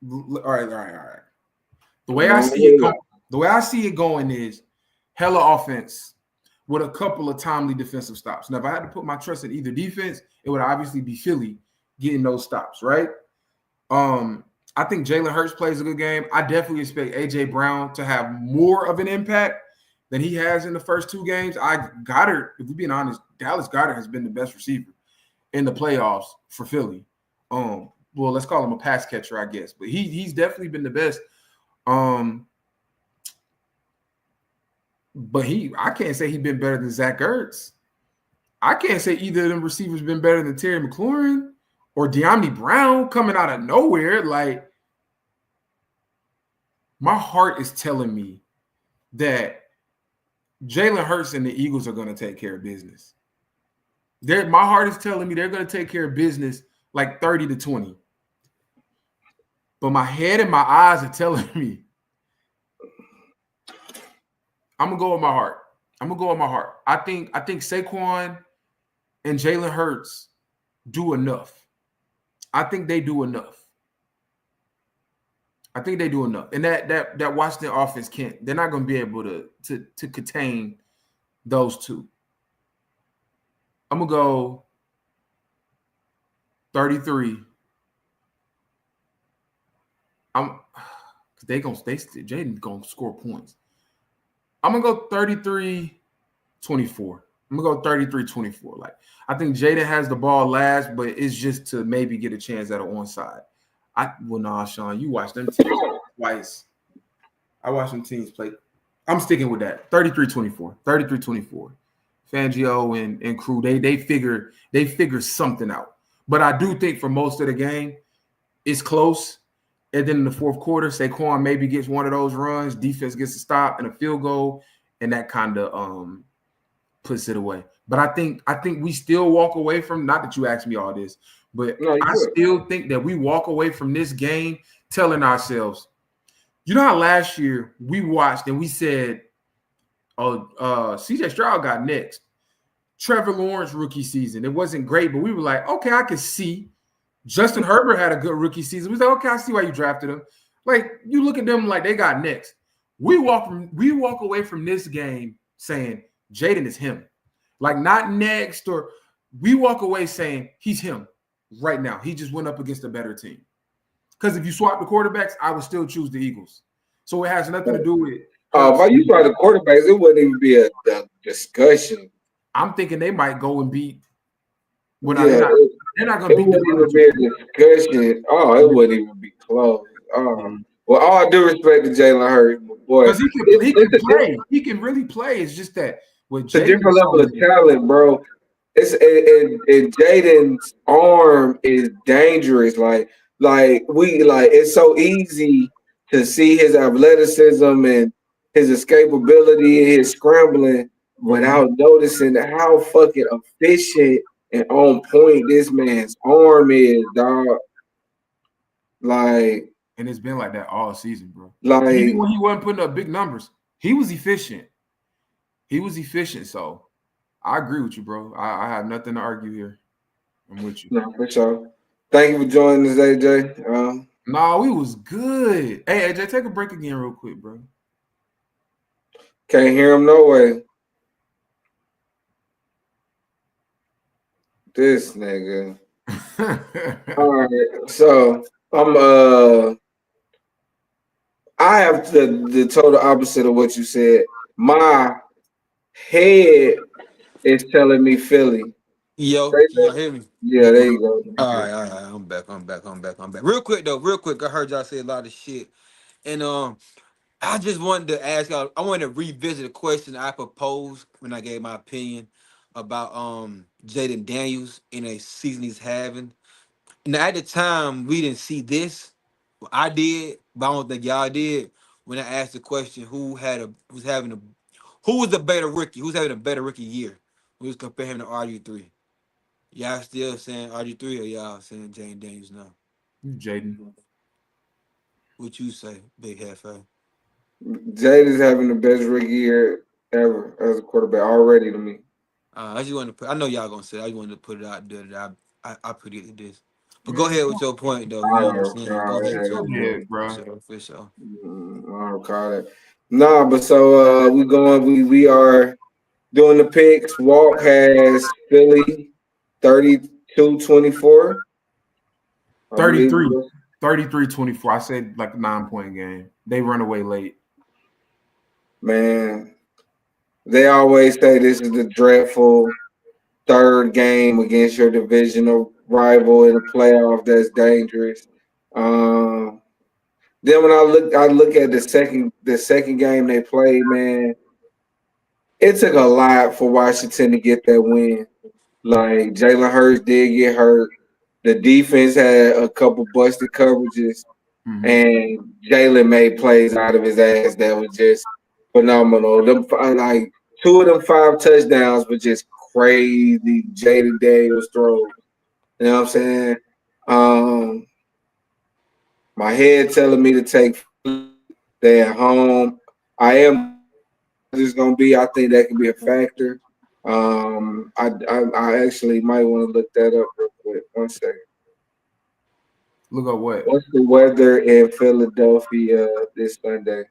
All right. The way I see it going is hella offense with a couple of timely defensive stops. Now, if I had to put my trust in either defense, it would obviously be Philly getting those stops, right? I think Jalen Hurts plays a good game. I definitely expect A.J. Brown to have more of an impact than he has in the first 2 games. Goddard, if we're being honest, Dallas Goedert has been the best receiver in the playoffs for Philly. Well, let's call him a pass catcher, I guess. But he's definitely been the best. But I can't say he's been better than Zach Ertz. I can't say either of them receivers been better than Terry McLaurin or De'Amon Brown coming out of nowhere. Like, my heart is telling me that Jalen Hurts and the Eagles are going to take care of business. My heart is telling me they're going to take care of business like 30-20. But my head and my eyes are telling me I'm going to go with my heart. I think Saquon and Jalen Hurts do enough. I think they do enough. And that Washington offense they're not going to be able to contain those two. I'm going to go 33. Jaden's going to score points. I'm going to go 33-24. I'm going to go 33-24. Like, I think Jaden has the ball last, but it's just to maybe get a chance at an onside. Sean, you watched them teams twice. I watched them teams play. I'm sticking with that. 33-24. 33-24. Fangio and crew, they figure something out. But I do think for most of the game, it's close. And then in the fourth quarter, Saquon maybe gets one of those runs, defense gets a stop and a field goal, and that kind of puts it away. But I think we still walk away from, not that you asked me all this, but I still think that we walk away from this game telling ourselves, you know how last year we watched and we said, CJ Stroud got next. Trevor Lawrence rookie season. It wasn't great, but we were like, okay, I can see. Justin Herbert had a good rookie season. We said, okay, I see why you drafted him. Like, you look at them like they got next. We walk away from this game saying Jaden is him. Like, not next, or we walk away saying he's him right now. He just went up against a better team. Because if you swap the quarterbacks, I would still choose the Eagles. So it has nothing to do with if you swap the quarterbacks, it wouldn't even be a discussion. I'm thinking they might go and beat. They're not going to beat them. It wouldn't even be a discussion. It wouldn't even be close. Well, all due respect to Jalen Hurts, boy, because he can play. He can really play. It's just that with it's a different level of talent, bro. And Jaden's arm is dangerous. Like it's so easy to see his athleticism and his escapability and his scrambling without noticing how fucking efficient and on point this man's arm is, dog. Like, And it's been like that all season, bro. Even like, when he wasn't putting up big numbers, he was efficient. He was efficient. So I agree with you, bro. I have nothing to argue here. I'm with you. no, for sure. Thank you for joining us, AJ. No, we was good. Hey, AJ, take a break again real quick, bro. Can't hear him no way. This nigga. All right, so I have the total opposite of what you said. My head is telling me Philly. Yo, Say can y'all that? hear me? Yeah, there you go. All right. I'm back. Real quick though, real quick. I heard y'all say a lot of shit, and I just wanted to ask y'all. I wanted to revisit a question I proposed when I gave my opinion about Jaden Daniels in a season he's having. Now at the time we didn't see this. I did, but I don't think y'all did. When I asked the question, who was the better rookie? Who's having a better rookie year? We was comparing him to RG3. Y'all still saying RG3 or y'all saying Jane Daniels now? Jaden. What you say, Big Hefe? Jade is having the best rookie year ever as a quarterback already to me. I just wanted to put. I know y'all gonna say. I just wanted to put it out there that I predicted this. But go Yeah, ahead with your point, though. You I know what I'm don't saying? Go call ahead with your that. point. yeah, bro. For sure. I don't call that. Nah, but so we are doing the picks. Walk has Philly 32-24. I believe it 33. was. 33-24. I said like a 9-point game. They run away late. Man, they always say this is the dreadful third game against your divisional rival in a playoff that's dangerous. Um, then when I look at the second game they played, man, it took a lot for Washington to get that win. Like Jalen Hurts did get hurt. The defense had a couple busted coverages, Mm-hmm. and Jalen made plays out of his ass that was just phenomenal. Like two of them 5 touchdowns were just crazy. Jaden Daniels throws. You know what I'm saying? Um, my head telling me to take they at home. I am just gonna be. I think that can be a factor. I actually might want to look that up real quick. One second. Look at what? What's the weather in Philadelphia this Sunday?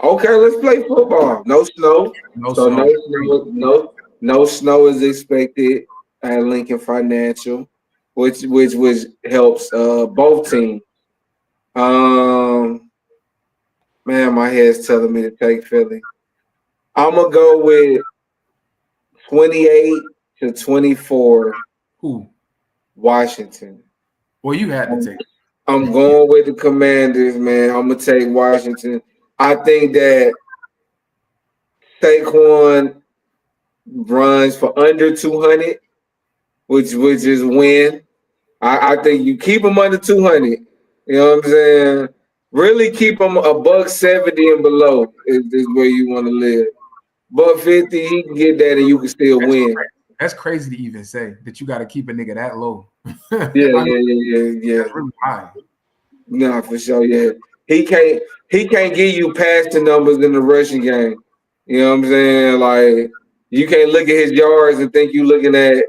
Okay, let's play football. No snow. No So snow. no snow, no snow is expected at Lincoln Financial, which helps both teams. Um man, my head's telling me to take Philly. I'm gonna go with 28-24 Who? Washington. Well, you had to I'm, take. I'm going with the Commanders, man. I'm gonna take Washington. I think that Saquon runs for under 200, which is win. I think you keep him under 200. You know what I'm saying? Really keep him a buck 70 and below is where you want to live. Buck 50, he can get that and you can still That's win. that's crazy to even say that you got to keep a nigga that low. Yeah, I mean, yeah. that's really high. No, for sure, yeah. He can't give you passing numbers in the rushing game. You know what I'm saying? Like you can't look at his yards and think you looking at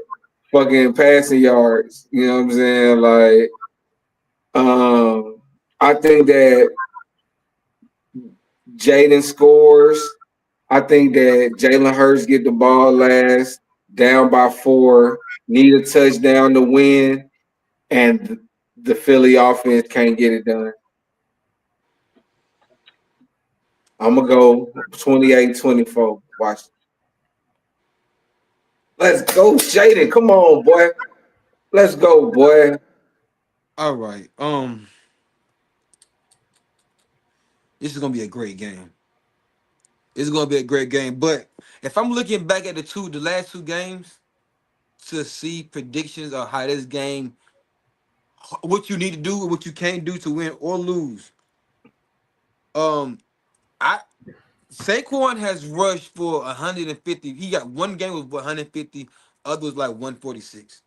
fucking passing yards. You know what I'm saying? Like, I think that Jaden scores. I think that Jalen Hurts get the ball last, down by 4, need a touchdown to win, and the Philly offense can't get it done. I'm gonna go 28-24. Watch. Let's go, Jaden. Come on, boy. Let's go, boy. All right. This is gonna be a great game. This is gonna be a great game. But if I'm looking back at the last two games, to see predictions of how this game, what you need to do, what you can't do to win or lose. Um, I Saquon has rushed for 150. He got one game with 150, others like 146.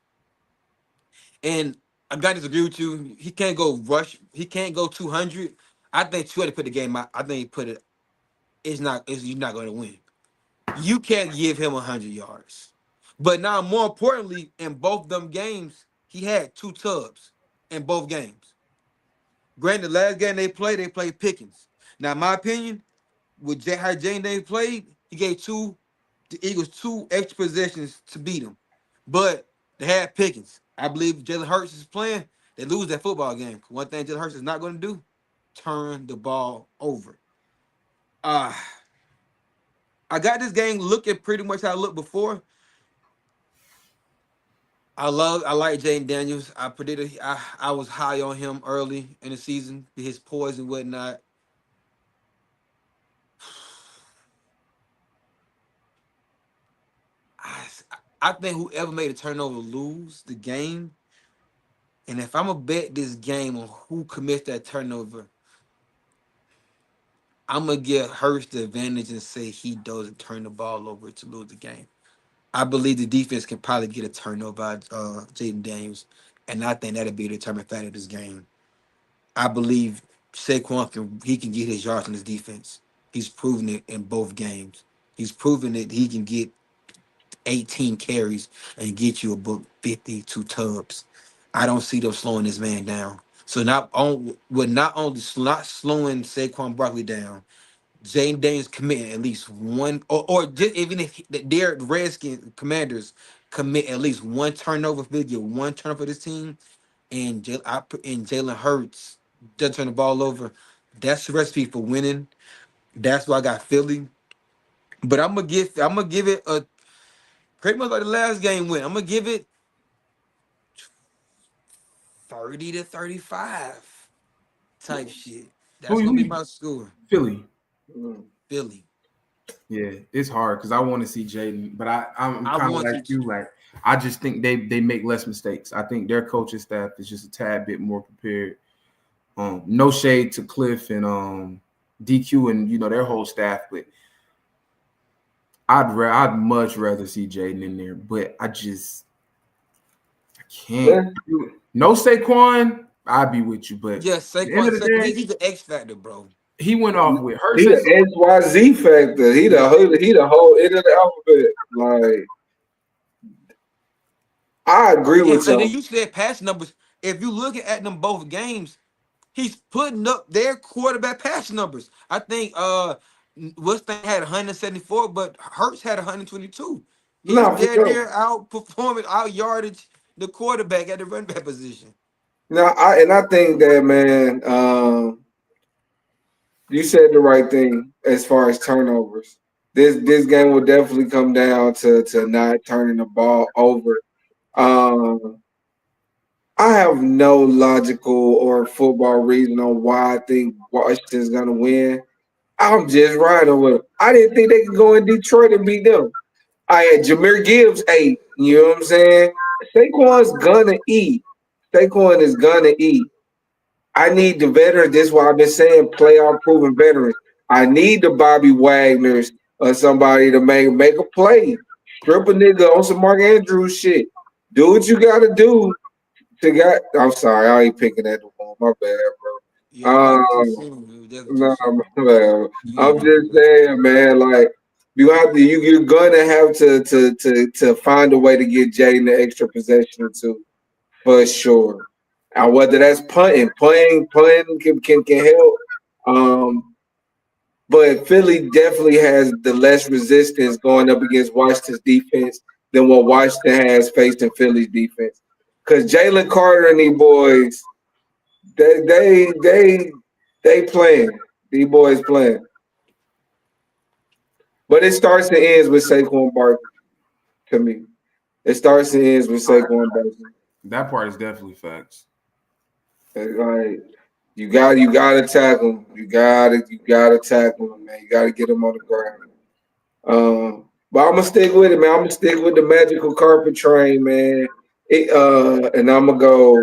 And I gotta disagree with you. He can't go rush. He can't go 200. I think 200 put the game out. I think he put it. You're not going to win. You can't give him 100 yards. But now, more importantly, in both them games, he had 2 tubs in both games. Granted, the last game they played Pickens. Now, in my opinion, with how Jane they played, he gave the Eagles 2 extra possessions to beat them. But they had Pickens. I believe Jalen Hurts is playing. They lose that football game. One thing Jalen Hurts is not going to do, turn the ball over. I got this game looking pretty much how I looked before. I like Jaden Daniels. I predicted I was high on him early in the season, his poise and whatnot. I think whoever made a turnover lose the game. And if I'm gonna bet this game on who commits that turnover, I'm gonna give Hurst the advantage and say he doesn't turn the ball over to lose the game. I believe the defense can probably get a turnover by Jaden Daniels, and I think that'll be the determining factor of this game. I believe Saquon can get his yards in his defense. He's proven it in both games. He's proven that he can get 18 carries and get you a book 52 tubs. I don't see them slowing this man down. So not only not slowing Saquon Barkley down, James Daniels committing at least one, or just even if their Redskins Commanders commit at least one turnover, if they get one turnover for this team, and Jalen Hurts doesn't turn the ball over, that's the recipe for winning. That's why I got Philly. But I'm gonna give it a pretty much like the last game went. I'm gonna give it 30-35 type shit. Who That's gonna be you my score. Philly? Philly. Yeah, it's hard because I want to see Jaden, but I'm I kind of want like to. you. Like I just think they make less mistakes. I think their coaching staff is just a tad bit more prepared. No shade to Cliff and DQ and their whole staff, but I'd much rather see Jaden in there. But I can't. No Saquon, I'd be with you. But Yeah, at the end of the Saquon, day, he's the X factor, bro. he went off with He Hurts. the XYZ factor. He the whole end of the alphabet. Like I agree And with then y'all. you said pass numbers. If you looking at them both games, he's putting up their quarterback pass numbers. I think Weston had 174, but Hurts had 122. He's No, for sure. there outperforming, out yardage the quarterback at the run back position. No, I think that man, you said the right thing as far as turnovers. This game will definitely come down to not turning the ball over. Um, I have no logical or football reason on why I think Washington's gonna win. I'm just riding with them. I didn't think they could go in Detroit and beat them. I had Jameer Gibbs 8. You know what I'm saying? Saquon's gonna eat. Saquon is gonna eat. I need the veterans. This is why I've been saying playoff proven veterans. I need the Bobby Wagners or somebody to make a play. Strip a nigga on some Mark Andrews shit. Do what you gotta do I'm sorry, I ain't picking at the one. My bad, Yeah, it bro. might be too soon. It was definitely too No, soon. man. You I'm gotta just saying, man. Like you're gonna have to find a way to get Jaden the extra possession or two for sure. And whether that's punting can help. But Philly definitely has the less resistance going up against Washington's defense than what Washington has faced in Philly's defense. Because Jalen Carter and these boys, they playing. These boys playing. But it starts and ends with Saquon Barkley to me. It starts and ends with Saquon Barkley. That part is definitely facts. Like you gotta tackle him. You gotta tackle him, man. You gotta get him on the ground. But I'm gonna stick with it, man. I'm gonna stick with the magical carpet train, man. And I'm gonna go.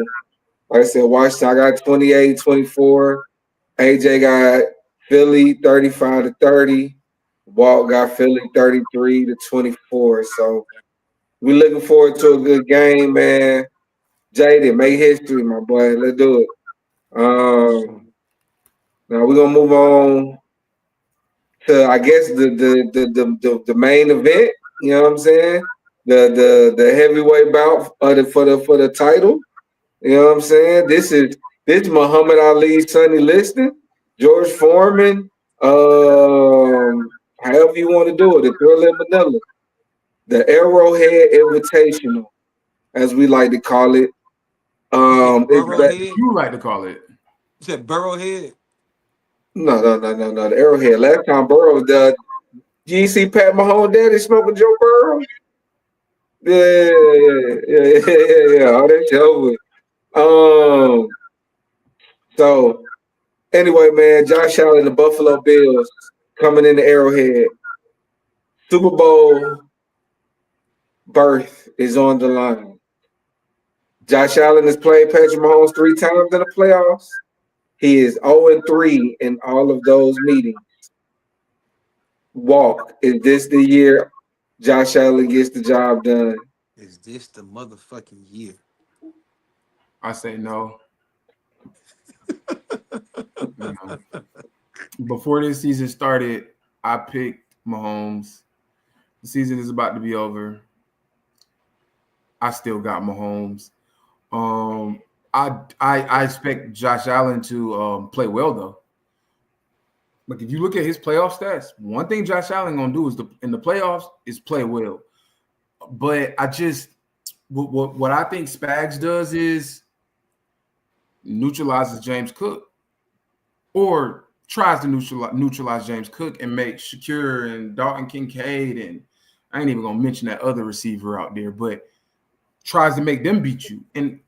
Like I said, Washington. I got 28-24. AJ got Philly 35-30. Walt got Philly 33-24. So we looking forward to a good game, man. Jaden, make history, my boy. Let's do it. Now we're gonna move on to I guess the main event. You know what I'm saying? The heavyweight bout for the title. You know what I'm saying? This Muhammad Ali, Sonny Liston, George Foreman, however you want to do it, the Thriller in Manila, the Arrowhead Invitational, as we like to call it. Burrowhead. You like to call it. You said Burrowhead. No. The Arrowhead. Last time Burrow, you see Pat Mahomes' daddy smoking Joe Burrow? Yeah. All that shit over. So anyway, man, Josh Allen, the Buffalo Bills coming in the Arrowhead. Super Bowl berth is on the line. Josh Allen has played Patrick Mahomes 3 times in the playoffs. He is 0-3 in all of those meetings. Walk, is this the year Josh Allen gets the job done? Is this the motherfucking year? I say no. Before this season started, I picked Mahomes. The season is about to be over. I still got Mahomes. I expect Josh Allen to play well though. Like if you look at his playoff stats, one thing Josh Allen gonna do is in the playoffs is play well. But I just what I think Spags does is neutralizes James Cook, or tries to neutralize James Cook and make Shakir and Dalton Kincaid, and I ain't even gonna mention that other receiver out there, but tries to make them beat you. And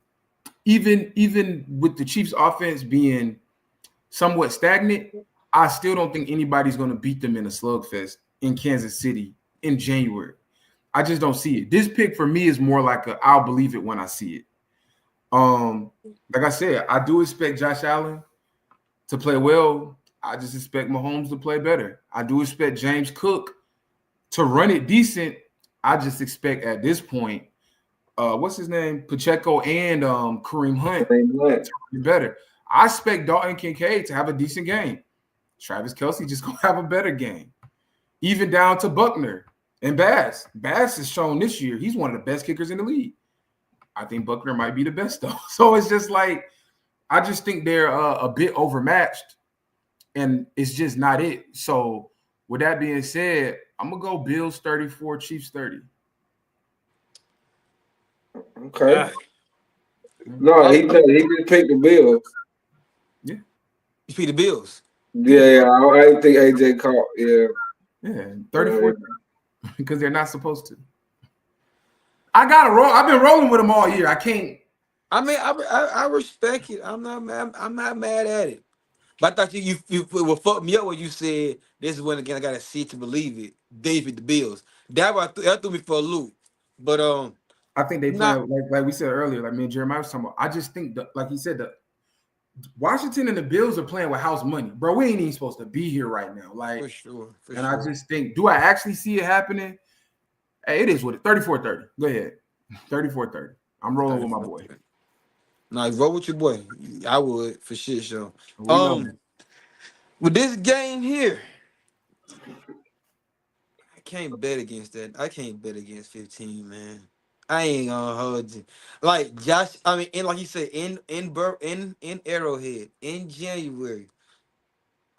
even with the Chiefs' offense being somewhat stagnant, I still don't think anybody's going to beat them in a slugfest in Kansas City in January. I just don't see it. This pick for me is more like I'll believe it when I see it. Like I said, I do expect Josh Allen to play well. I just expect Mahomes to play better. I do expect James Cook to run it decent. I just expect at this point, what's his name? Pacheco and Kareem Hunt to be better. I expect Dalton Kincaid to have a decent game. Travis Kelce just gonna have a better game. Even down to Buckner and Bass. Bass has shown this year he's one of the best kickers in the league. I think Buckner might be the best though. So it's just like I just think they're a bit overmatched, and it's just not it. So with that being said, I'm gonna go Bills 34, Chiefs 30. Okay. No, he just picked the Bills. Yeah. You picked the Bills. Yeah. I didn't think AJ caught. Yeah. Yeah, 34 because they're not supposed to. I gotta roll. I've been rolling with them all year. I can't. I mean, I respect it. I'm not mad at it. But I thought you would fuck me up when you said this is when again I gotta see to believe it. David the Bills. That threw me for a loop. But I think they play like we said earlier, like me and Jeremiah was talking about. I just think that, like he said, the Washington and the Bills are playing with house money, bro. We ain't even supposed to be here right now. Like for sure. I just think, do I actually see it happening? Hey, it is what it 34-30. Go ahead. 34-30. I'm rolling with my boy. No, roll with your boy. I would for shit show. With this game here, I can't bet against that. I can't bet against 15, man. I ain't gonna hold you. Like Josh, I mean, and like you said, in Arrowhead in January.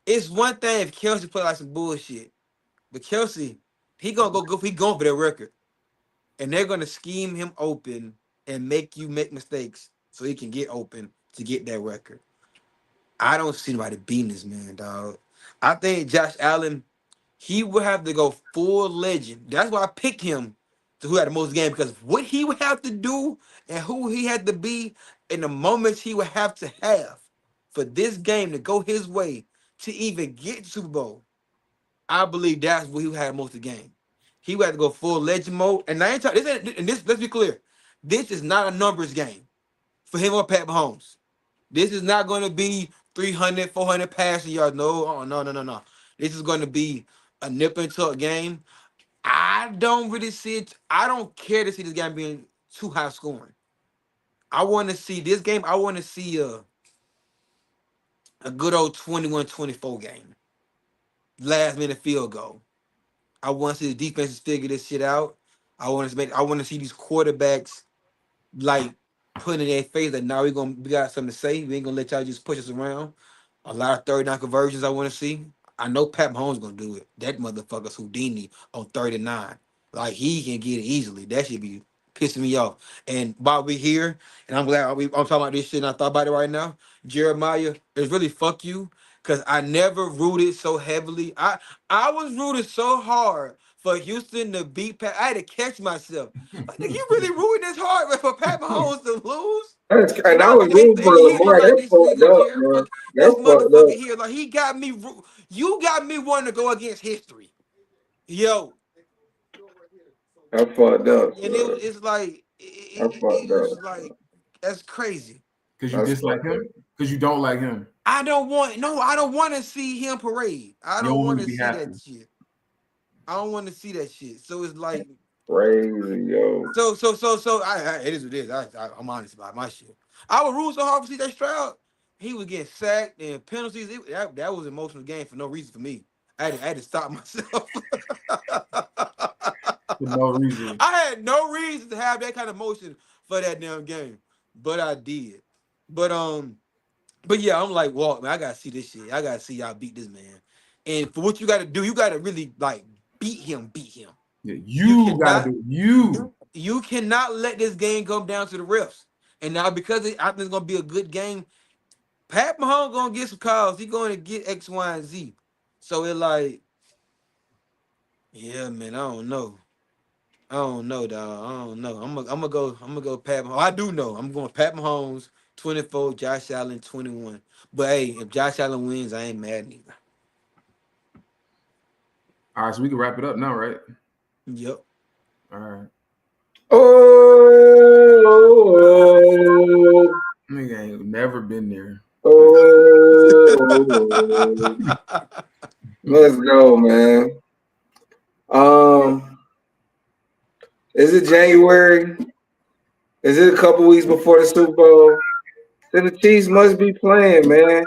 It's one thing if Kelsey put like some bullshit, but Kelsey, he going for their record, and they're gonna scheme him open and make you make mistakes so he can get open to get that record. I don't see nobody beating this man, dog. I think Josh Allen, he would have to go full legend. That's why I picked him to who had the most game, because what he would have to do and who he had to be in the moments he would have to have for this game to go his way to even get Super Bowl. I believe that's where he had most of the game. He would have to go full legend mode. And I ain't talking. Let's be clear. This is not a numbers game for him or Pat Mahomes. This is not going to be 300, 400 passing yards. No, no. This is going to be a nip and tuck game. I don't really see it. I don't care to see this game being too high scoring. I want to see this game. I want to see a good old 21-24 game. Last minute field goal. I want to see the defenses figure this shit out. I want to see these quarterbacks like putting in their face that now we got something to say. We ain't gonna let y'all just push us around. A lot of third down conversions I want to see. I know Pat Mahomes gonna do it. That motherfucker's Houdini on 39. Like he can get it easily. That should be pissing me off. And while we here, and I'm glad I'm talking about this shit and I thought about it right now. Jeremiah, it's really fuck you. Cause I never rooted so heavily. I was rooted so hard for Houston to beat Pat. I had to catch myself. Like, nigga, you really rooted this hard for Pat Mahomes to lose? And I was rooting for Lamar. That's fucked up, man. This That's fucked motherfucker up. here, like he got me. You got me wanting to go against history, yo. That's fucked up. And it's like That's it fucked was up. like that's crazy. Because you dislike him? Because you don't like him. I don't want to see him parade. I don't want to see that shit. I don't want to see that shit. So it's like crazy, yo. So it is what it is. I'm honest about my shit. I was rooting so hard for CJ Stroud. He was getting sacked and penalties. That was an emotional game for no reason for me. I had to stop myself. For no reason. I had no reason to have that kind of emotion for that damn game, but I did. But yeah, I'm like, Walt, man, I gotta see this shit. I gotta see y'all beat this man. And for what you gotta do, you gotta really like beat him. Yeah, you gotta do you. You cannot let this game come down to the refs. And now because I think it's gonna be a good game, Pat Mahomes gonna get some calls. He gonna get X, Y, and Z. So it like, yeah, man, I don't know, dog. I don't know. I'm gonna go Pat Mahomes. I do know. I'm going Pat Mahomes 24, Josh Allen 21. But hey, if Josh Allen wins, I ain't mad neither. All right, so we can wrap it up now, right? Yep. All right. Oh, Nigga ain't never been there. Let's go, man. Is it January? Is it a couple weeks before the Super Bowl? Then the Chiefs must be playing, man.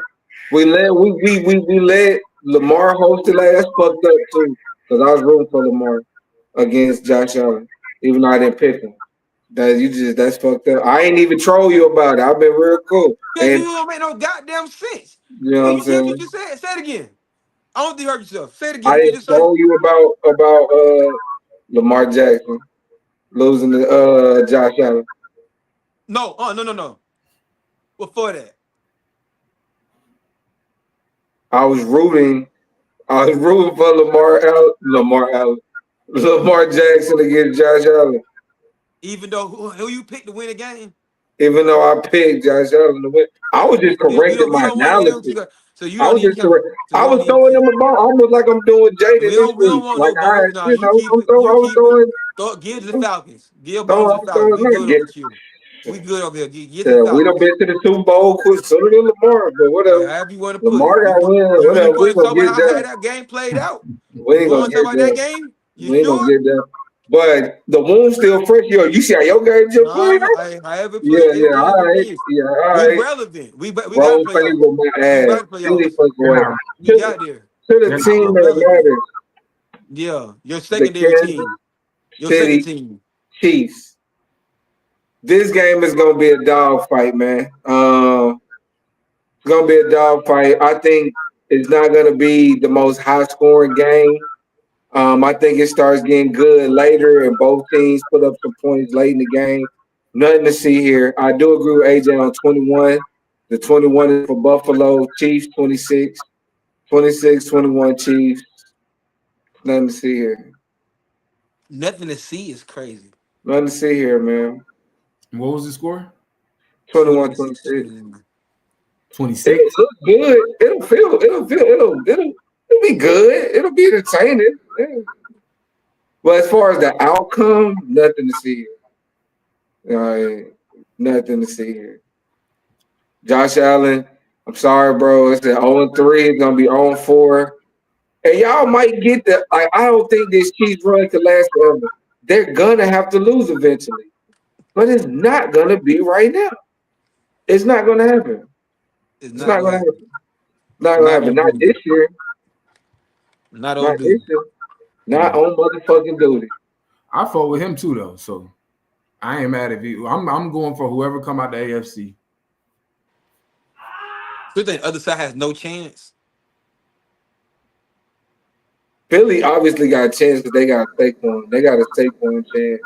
We let Lamar host it. Like that's fucked up too. Because I was rooting for Lamar against Josh Allen, even though I didn't pick him. That's fucked up. I ain't even troll you about it. I've been real cool. And And you don't make no goddamn sense. you know what I'm You said saying? what you said. Say it again. I don't think you heard yourself. Say it again. I didn't troll you about Lamar Jackson losing to Josh Allen. No. No. Before that. I was rooting for Lamar Jackson against Josh Allen. Even though who you picked to win a game? Even though I picked Josh Allen to win, I was just correcting my analysis. So you I don't was just even correct. I was throwing them a ball almost like I'm doing Jaden we this don't week. want Like no bonus. Nah, give to the Falcons. Give bonus to the Falcons. We good over here. We good over here. Get the Falcons. We done been to the Super Bowl sooner than Lamar, but whatever. However you want to put Lamar it. got to win. Whatever. We gonna get how that game played out. We ain't gonna get that game. We ain't gonna get that. But the wound's still fresh. Yo, you see how your game just played out? However Yeah, all right. Yeah, all right. We relevant. We got to play off. We got to play off. We got there. To the team that matters. Yeah, your secondary team. Your second team. Chiefs. This game is gonna be a dog fight, man. It's gonna be a dog fight. I think it's not gonna be the most high scoring game. I think it starts getting good later, and both teams put up some points late in the game. Nothing to see here. I do agree with AJ on 21. The 21 is for Buffalo. Chiefs 26. 26-21 Chiefs. Nothing to see here. Nothing to see is crazy. Nothing to see here, man. What was the score? 21-26. 26. It'll look good. It'll be good. It'll be entertaining. Yeah. But as far as the outcome, nothing to see here. All right, nothing to see here. Josh Allen, I'm sorry, bro. It's the 0-3. It's gonna be 0-4. And y'all might get the like. I don't think this Chiefs run can last forever. They're gonna have to lose eventually, but it's not gonna be right now. It's not gonna happen. It's It's not not gonna gonna happen. happen. Not gonna happen. Not this year. Not Not OD. this year. Not on motherfucking duty. I fought with him too, though. So I ain't mad if you. I'm going for whoever come out the AFC. So you think the other side has no chance? Philly obviously got a chance because they got to take one. They got to take one chance.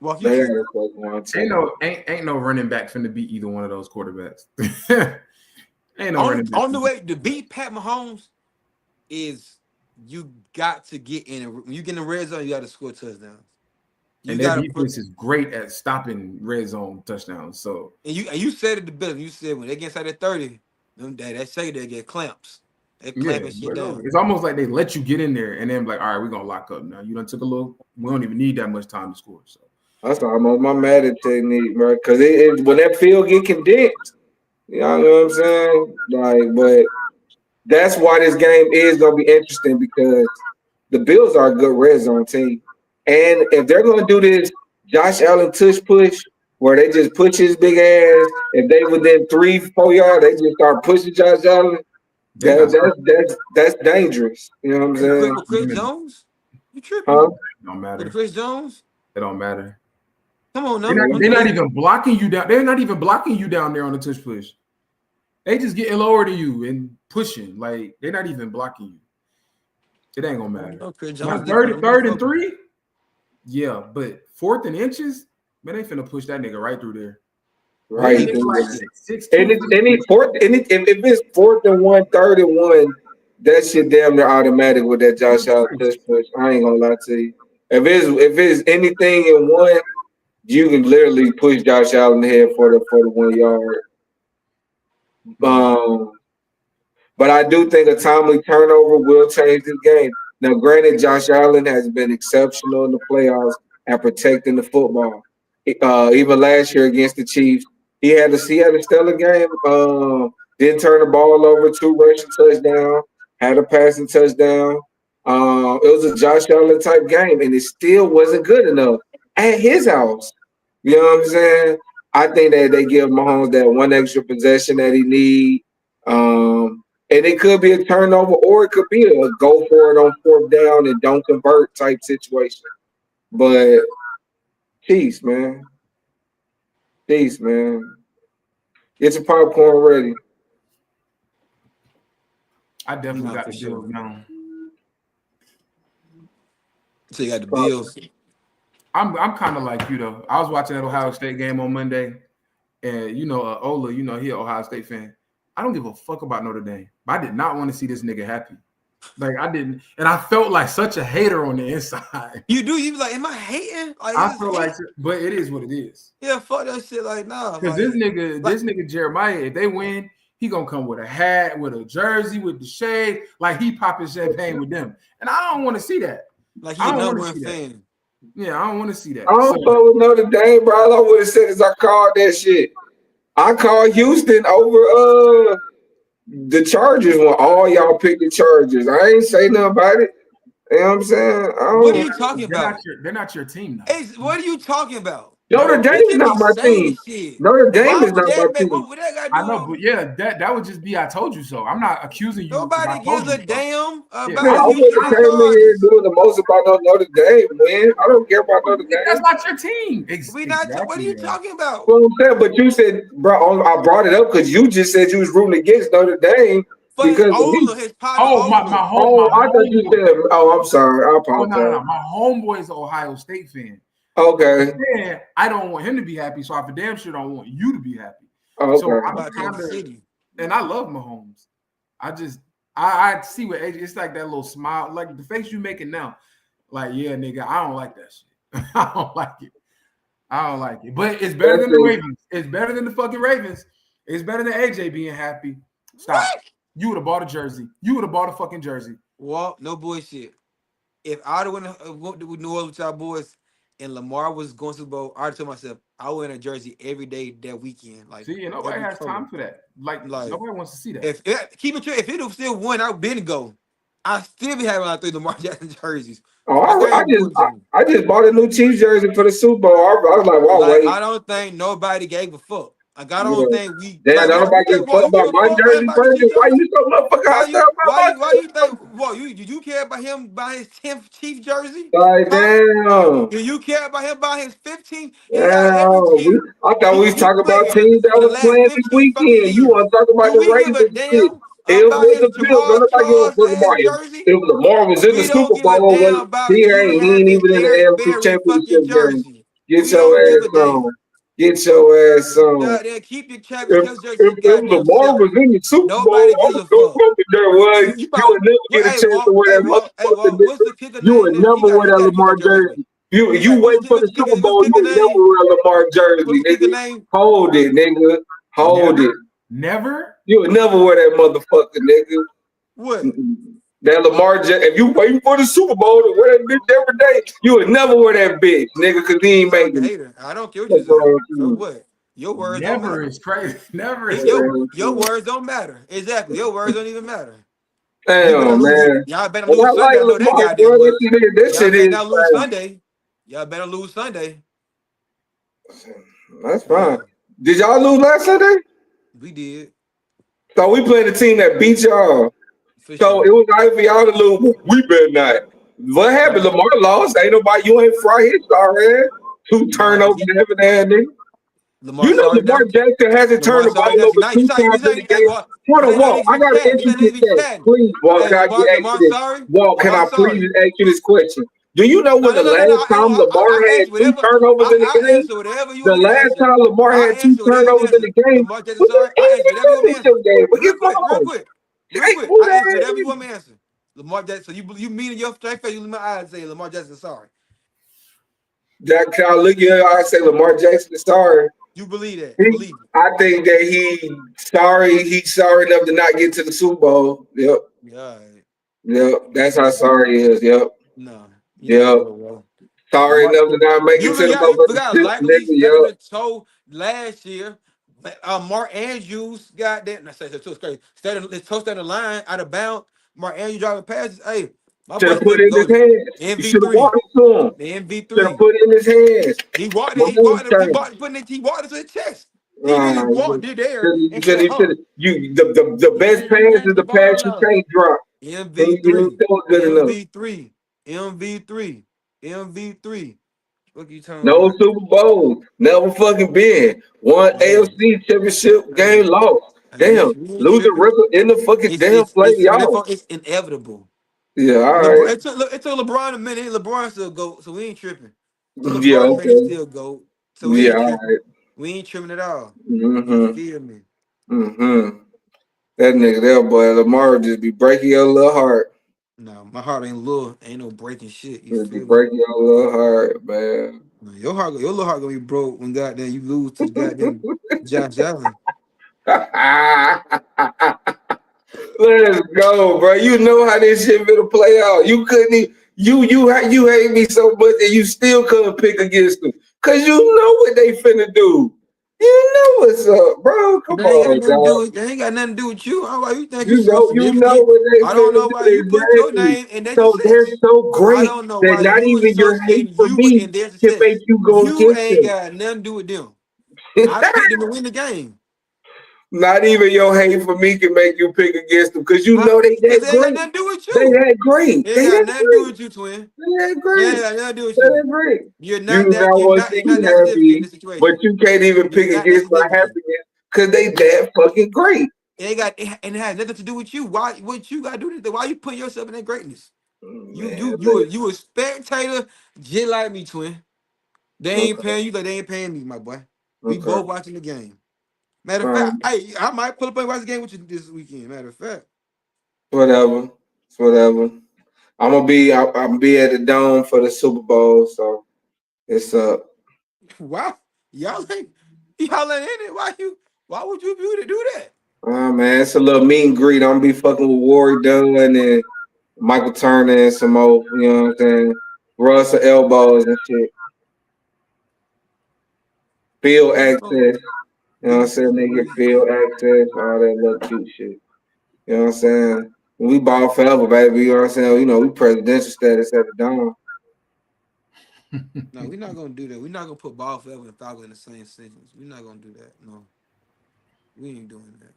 Walk you They got through. to take one chance. Ain't no running back finna beat either one of those quarterbacks. Ain't no running back. On the way to beat Pat Mahomes is you got to get in. When you get in the red zone, you got to score touchdowns. You And their got to defense is great at stopping red zone touchdowns. So and you said it the best. You said when they get inside at 30, they say they get clamps. They clamping shit down. it's almost like they let you get in there and then like, all right, we're gonna lock up now. You done took a little. We don't even need that much time to score. So That's why I'm on my Madden technique, bro. Because when that field get condensed, you know what I'm saying? Like, but that's why this game is gonna be interesting because the Bills are a good red zone team, and if they're gonna do this Josh Allen tush push where they just push his big ass, if they within 3-4 yards, they just start pushing Josh Allen. That's dangerous. You know what I'm saying? With Chris Jones, you tripping? Huh? it don't matter. With Chris Jones, It don't matter. come on now. They're not even blocking you down. They're not even blocking you down there on the tush push. They just getting lower to you and pushing. Like they're not even blocking you. It ain't gonna matter. No, Chris Now, Jones third and 3, yeah, but 4th and inches, man, they finna push that nigga right through there. Right. It's like If it's 4th and 1, 3rd and 1, that shit damn near automatic with that Josh Allen tush push. I ain't gonna lie to you. If it's anything in one, you can literally push Josh Allen ahead for the 1 yard. But I do think a timely turnover will change this game. Now, granted, Josh Allen has been exceptional in the playoffs at protecting the football. Even last year against the Chiefs, he had a stellar game. Didn't turn the ball over, 2 rushing touchdowns, had a passing touchdown. It was a Josh Allen type game, and it still wasn't good enough at his house. You know what I'm saying? I think that they give Mahomes that one extra possession that he need. And it could be a turnover or it could be a go for it on 4th down and don't convert type situation. But peace, man. Peace, man. Get your popcorn ready. I definitely got the Bills now. So you got the Bills. I'm kind of like you though. I was watching that Ohio State game on Monday, and Ola, he an Ohio State fan. I don't give a fuck about Notre Dame, but I did not want to see this nigga happy. Like I didn't, and I felt like such a hater on the inside. You do? You be like, am I hating? Like, I feel like, but it is what it is. Yeah, fuck that shit. Like, nah. Because this nigga Jeremiah, if they win, he gonna come with a hat, with a jersey, with the shade, like he popping champagne with them, and I don't want to see that. Like he's a number one fan. Yeah, I don't want to see that. I don't fuck with Notre Dame, bro. All I would have said is I called that shit. I called Houston over the Chargers when all y'all picked the Chargers. I ain't say nothing about it. You know what I'm saying? What are you talking about? They're not your team, though. What are you talking about? Notre Dame is not my team. Notre Dame is not my team. I know, but yeah, that would just be I told you so. I'm not accusing you. Nobody gives a damn about I wouldn't came in here doing the most about Notre Dame, man. I don't care about Notre Dame. That's not your team. We not. What are you talking about? Well, I'm saying, but you said, bro, I brought it up because you just said you was rooting against Notre Dame. Because my homeboy. I thought you said. Oh, I'm sorry. I apologize. No. My homeboy is an Ohio State fan. Okay. Yeah, I don't want him to be happy, so I for damn sure don't want you to be happy. Okay. So I'm and I love Mahomes. I see what AJ. It's like that little smile, like the face you making now. Like, yeah, nigga, I don't like that shit. I don't like it. But it's better than the Ravens. It's better than the fucking Ravens. It's better than AJ being happy. Stop. What? You would have bought a jersey. You would have bought a fucking jersey. Well, no bullshit. if I'd have went with New Orleans with y'all boys and Lamar was going to the Super Bowl, I'd told myself I would wear a jersey every day that weekend. Like See, and nobody every has color. time for that. Like nobody wants to see that. If keep it true, if it was still won, I'd been to go. I still be having like 3 Lamar Jackson jerseys. Oh, Like that I ain't just bullshit. I just bought a new Chiefs jersey for the Super Bowl. I was like, well, Like wait. I don't think nobody gave a fuck. Like I Yeah. don't think we Damn, like nobody give a fuck You give about a my fuck jersey, about the Brandon. Chief Why jersey? you so motherfucking hostile about my Why you jersey? think you care about him buying his 10th Chief jersey? Like, Huh? damn. Do you care about him buying his 15th? He out of every Damn. team I thought we was he talking played about teams that in the was last playing this 15 fucking weekend. You years. want to talk about Do the we give a Ravens and shit. damn It about was his the Bills. Don't Jamal nobody give a Charles fuck ass about him. jersey? If Lamar was in the We don't Super give a Bowl, when damn about he you ain't having even in the Eric AFC Berry fucking Championship game. jersey. Get We your don't give a ass damn. on. Get your ass on. Goddamn, keep your Travis If, Kelce jersey if goddamn Lamar self. was in the Super Bowl, Nobody I gives would a go fuck. fucking there. Was You you probably would never get a hey chance to Walt, wear that Walt, motherfucker. what's Nigga. the kicker You would name? never wear that He got Lamar a jersey. jersey. You wait for the Super Bowl. What's the You kicker would never name? wear a Lamar jersey, What's the kicker nigga. name? Hold it, nigga. Hold Never, it. never. You would never wear that motherfucker, nigga. What? That Lamar jersey. If you waiting for the Super Bowl to wear that bitch every day, you would never wear that bitch, nigga, because he You ain't sound like a making it. hater. I don't care what you That's say. all So I'm what? Your words don't Never matter. is crazy. Never is It, crazy. your words don't matter. Exactly. Your words don't even matter. You better Damn, lose. man. Y'all better And I lose like Sunday. I know they Lamar, goddamn bro. well. This Y'all shit better is not lose crazy. Sunday. Y'all better lose Sunday. That's Yeah, fine. Did y'all lose last Sunday? we did So we playing a team that beat y'all. for So sure. it was all right for y'all to lose. We better not. What happened? Right. Lamar lost. Ain't nobody. You ain't fry his star head. Two Nah, turnovers and everything, nigga. Lamar You know sorry Lamar now. Jackson hasn't turned Lamar the sorry ball now. over Now you two say times in the hey, game. Walt, Hold this on, ain't no Walt. niggas I be got an chatting. This ain't interesting niggas be fact. chatting. Please, Walt, Hey, can I ask you Lamar this? sorry. Walt, can Lamar I please sorry. ask you this question? Do you know when No, the no, no, no, no. last time Lamar I had answer two whatever. turnovers in the I game? answer whatever you The want me to last answer. time Lamar I had two answer whatever you want me turnovers to in answer. the game Lamar Jackson was sorry. the I answer AFC whatever you want me to answer. Championship game. But Real get quick, real on. quick, real Hey, quick. who I answer the whatever you hell? want me to answer. Lamar Jackson. So you mean in your straight face, you look in my eyes and say Lamar Jackson sorry. Jack, can I look at you? I say Lamar Jackson is sorry. You believe that? You He, believe it? I think that he's sorry enough to not get to the Super Bowl. Yep. Yeah. All right. Yep. That's how No, sorry he is. Yep. no, you ain't Yep. go well. Sorry Lamar, enough to not make it to the you motherfucking forgot shit, likely nigga. stubbing Yep. the toe last year. Mark Andrews got that. I said it's crazy. His toe stand the line out of bounds. Mark Andrews driving passes. Hey, my Should boy have put still it in his goaded. hands. You should have MV3. walked it to him. The Should have MV3. put it in his hands. He walked My it. boy turned. He walked it to his chest. He really walked it there and said, huh. The best He pass ran is the the pass ball you out. can't drop. He didn't MV3. throw it good enough. MV3. MV3. MV3. What are you talking No about? Super Bowl. Never fucking been. One Yeah. AFC championship Hey, game lost. hey, Damn. we ain't Lose the tripping. record in the fucking damn play, y'all. It's inevitable. Yeah, all right. It took LeBron a minute. LeBron still go, so we ain't tripping. To Yeah, LeBron fan, he okay. still go, so we Yeah, ain't all tripping. right. We ain't tripping at all. You Mm-hmm. feel me? Mm-hmm. That nigga there, boy, Lamar just be breaking your little heart. No, my heart ain't little. Ain't no breaking shit. You Just be feel me? breaking your little heart, man. No, your little heart gonna be broke when goddamn you lose to the goddamn Josh Allen. Let's go, bro. You know how this shit finna play out. You couldn't even, you hate me so much and you still couldn't pick against them. Cause you know what they finna do. You know what's up, bro. Come They ain't got on, nothing to do dog. with. They ain't got nothing to do with you. I don't know why you think you You so know significant. what they I don't finna know do why you put your exactly. name in their So they're success. so I great don't know that why not you even your hate associating for you me in their can make success. you go You against ain't them. got nothing to do with them. I picked them to win the game. Not even your hate for me can make you pick against them because you Huh? know they Because that they ain't got great. nothing to do with They you. that great. They ain't They got that nothing to do great. with you, twin. They that They great. ain't got nothing to do with They you. that great. You're You not that. now want to see You're not me that significant in happy, this but situation. you can't even You're pick not that against my significant. happiness because they that fucking great. It ain't got and it has nothing to do with you. Why? What you got to do? Why you putting yourself in that greatness? Man, look. You a spectator, just like me, twin. They ain't Okay. paying you like they ain't paying me, my boy. We Okay. both watching the game. Matter of Um, fact, hey, I might pull up and watch the game with you this weekend. Matter of fact, whatever. It's whatever. I'm gonna be at the dome for the Super Bowl, so it's up. wow, y'all ain't in it. Why would you do that? Man, it's a little meet and greet. I'm gonna be fucking with Warrior Dunn and Michael Turner and some more, you know what I'm saying? Russell elbows and shit. Field access. You know what I'm saying? They get field access, all that little cute shit. You know what I'm saying? We ball forever, baby. You know what I'm saying? You know, we presidential status at the dome. No, we're not gonna do that. We're not gonna put ball forever and Falcon in the same sentence. We're not gonna do that. No, we ain't doing that.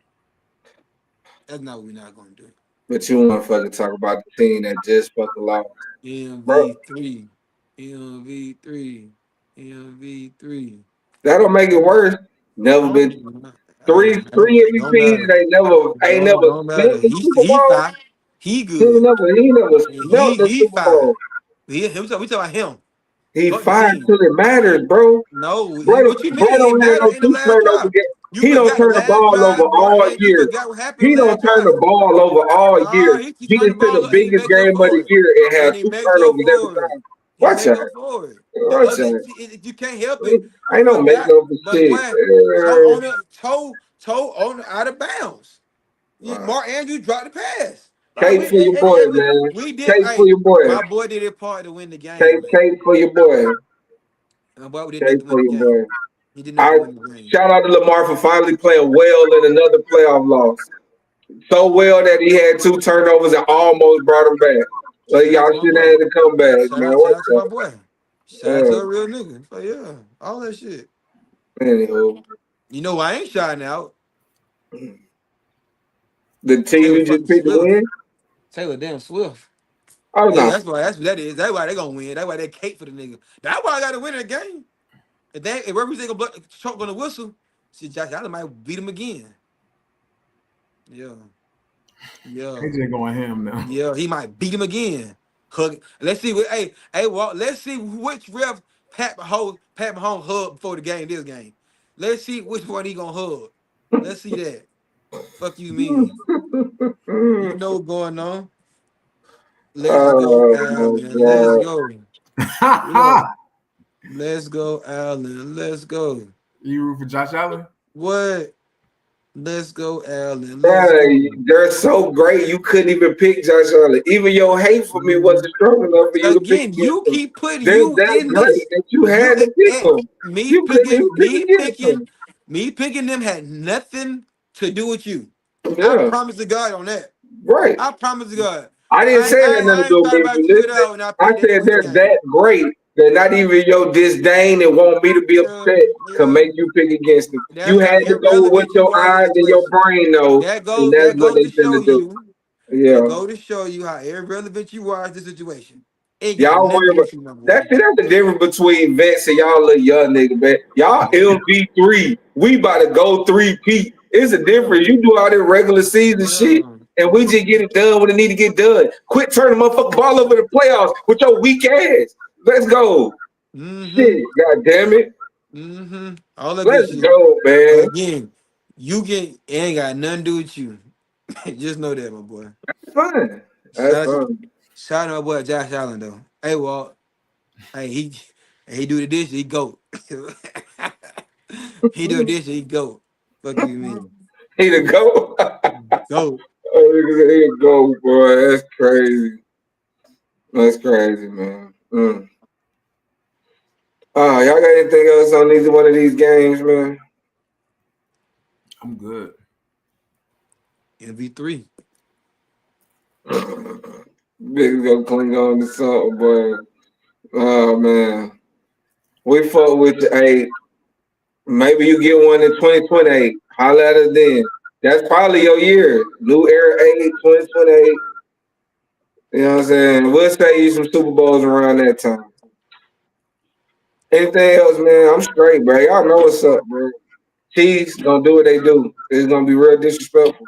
That's not what we're not gonna do. But you want to fucking talk about the team that just fucking lost. Bro, MV3, MV3, MV3. that don't make it worse. Never been three Don't MVPs. matter. They ain't never Don't smelt matter. the Super He Bowl. fine. He He good. never smelt the He Super fine. Bowl. We talking about him. He Fuck the fine team. till it matters, bro. No, Bro, what you mean? bro It don't have mattered no in the two last turnover drive. game. You He don't forgot the turn the last ball over drive, all and you year. forgot what happened He in the don't last turn drive. the ball over all year. He He turned gets the to ball the up and he biggest make up game of for the it. year and have And he two makes up turnovers every for it. time. He Watch make out. up for it. The Watch other, out. you can't help it. You Ain't no make forgot, no for but shit. boy, toe on out of bounds. Wow. Mark Andrews dropped the pass. Like Cape for your boy, man. we did. Cape for Hey, your boy. my boy did it part to win the game, man. Cape for your boy. My boy did enough Cape to win for the your game. boy. He did enough I to win the game. shout out to Lamar for finally playing well in another playoff loss. So well that he had two turnovers and almost brought him back. Like Shout out y'all to my shouldn't boy. have had to come back, man. Shout What's out to my boy. Shout out to up? a real nigga. So yeah, all that shit. Anywho, You know why I ain't shouting out? the team Taylor you just fucking picked to Swift. win. Taylor damn Swift. Oh Yeah, no, that's what that is. That's why they gonna win. That's why they cake for the nigga. That's why I gotta win the game. If referees gonna choke on the whistle, see Josh Allen might beat him again. Yeah. Yeah. AJ going ham now. Yeah, he might beat him again. Hug. Let's see. Well, let's see which ref Pat Mahomes hug before the game. This game. Let's see which one he gonna hug. Let's see that. Fuck you mean? You know what's going on. Let's go, oh Allen. my Let's god, go. Yeah. Let's go, Allen. Let's go. You root for Josh Allen? What? Let's go, Allen. Let's go. hey, they're so great. You couldn't even pick Josh Allen. Even your hate for me wasn't strong enough for you to pick Again, against you them. keep putting They're you that in great this. that you You had to pick them. me You couldn't even picking pick me against picking them. me picking them had nothing to do with you. I Yeah, promise to God on that. right. I promise to God. I didn't say it had nothing to I do ain't with thought me. If about you you at listen, all when I I picked them to said win the they're that game. great that not even your disdain and want me to be Yeah, upset can yeah. make you pick against them. You That's how had to go with what irrelevant you your are in this eyes and your situation. brain know, and that's That what goes they to show finna do. you. That Yeah. go to show you how irrelevant you are in this situation. Ain't got Y'all nothing to worry do about with you, my boy. that's the difference between vets and y'all little young nigga, man. Y'all LV3. We about to go 3P. It's a difference. You do all that regular season shit, Yeah. and we just get it done when it need to get done. Quit turning motherfucking ball over the playoffs with your weak ass. Let's go. Mm-hmm. Shit, god damn it. Mm-hmm. All that good Let's shit. go, But man. again, it ain't got nothing to do with you. Just know that, my boy. That's fine. That's Shout out, fine. shout out to my boy Josh Allen though. Hey, Walt. Hey, he do the dish, he go. He do the dish, he go. Fuck you mean? Here to go. Go. Oh, here you go, boy. That's crazy. That's crazy, man. Y'all got anything else on either one of these games, man? I'm good. MV3. Big go cling on to something, boy. Oh man. We fuck with the eight. Maybe you get one in 2028. Holla at us then. That's probably your year. New era 2028. You know what I'm saying? We'll say you some Super Bowls around that time. Anything else, man? I'm straight, bro. Y'all know what's up, bro. Chiefs gonna do what they do. It's gonna be real disrespectful.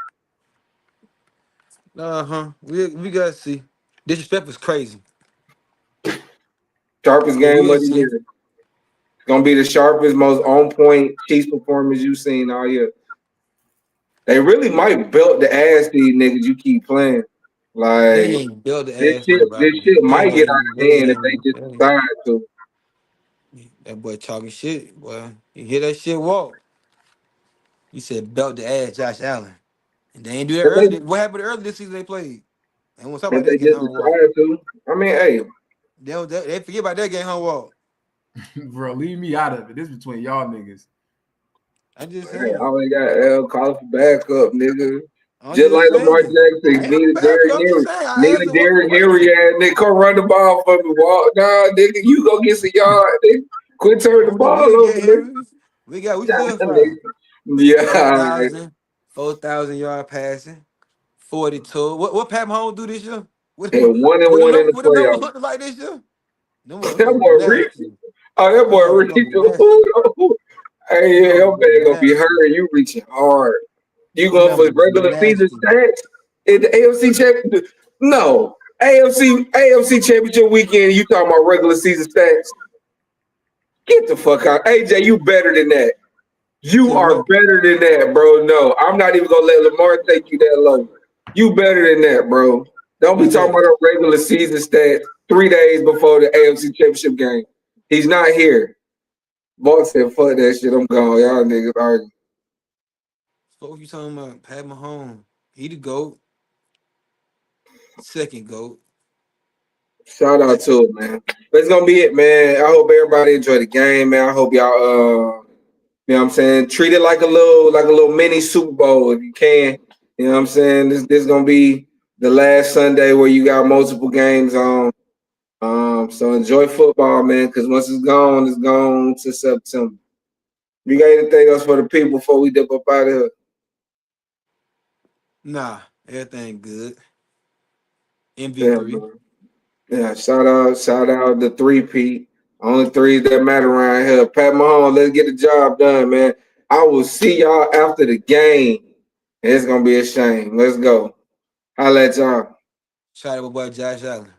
Uh-huh. We gotta see. Disrespect was crazy. Sharpest But game we'll of the see. year. It's gonna be the sharpest, most on point Chiefs performance you've seen all year. They really might belt the ass these niggas you keep playing. They Like ain't build the this ass shit, this nobody. shit might get out of hand if they just decide to. That boy talking shit, boy. You hear that shit walk. He said belt the ass Josh Allen. And they ain't do that But they, early. What happened early this season they played? And we'll talk If about they that game just home walk. decide to. I mean, hey. They forget about that game home walk. Bro, leave me out of it. This between y'all niggas. I just Hey, saying. all they got L calling for backup, nigga. I'm Just like just Lamar saying. I Jackson, ain't no need a bad. Derrick I'm just Henry. saying. I Need asked a him one Derrick Henry question. ass nigga. Come run the ball for me. Walk nah, nigga. You go get some yard, nigga. Quit turning the What do ball we over, get nigga. Henry? We Yeah, certified. yeah. 4,000 yard passing, 42. What Pat Mahomes do this year? What, And what, 1-1 in the what them numbers playoffs. looking like this year? That Them boy Reed. nasty. Oh, that boy Them Reed. numbers nasty. Hey, Them yeah, your numbers look man gonna be nasty. hurt. You reaching hard. You Them going for numbers regular season nasty. stats in the AFC championship? No, AFC championship weekend. You talking about regular season stats? Get the fuck out, AJ. You better than that. You Tell you are what, better than that, bro. No, I'm not even gonna let Lamar take you that low. You better than that, bro. Don't be talking AJ, about a regular season stats 3 days before the AFC championship game. He's not here. Mark said, fuck that shit. I'm gone. Y'all niggas argue. what you talking about? Pat Mahomes. He the GOAT. Second GOAT. Shout out to it, man. That's gonna be it, man. I hope everybody enjoyed the game, man. I hope y'all you know what I'm saying, treat it like a little mini Super Bowl if you can. You know what I'm saying? This gonna be the last Sunday where you got multiple games on. So enjoy football, man, because once it's gone to September. You got anything else for the people before we dip up out of here? Nah, everything good. Yeah, MV3. man. Yeah, shout out the 3P. Only threes that matter around here. Pat Mahomes, let's get the job done, man. I will see y'all after the game. It's gonna be a shame. Let's go. Holla at y'all. Shout out my boy Josh Allen.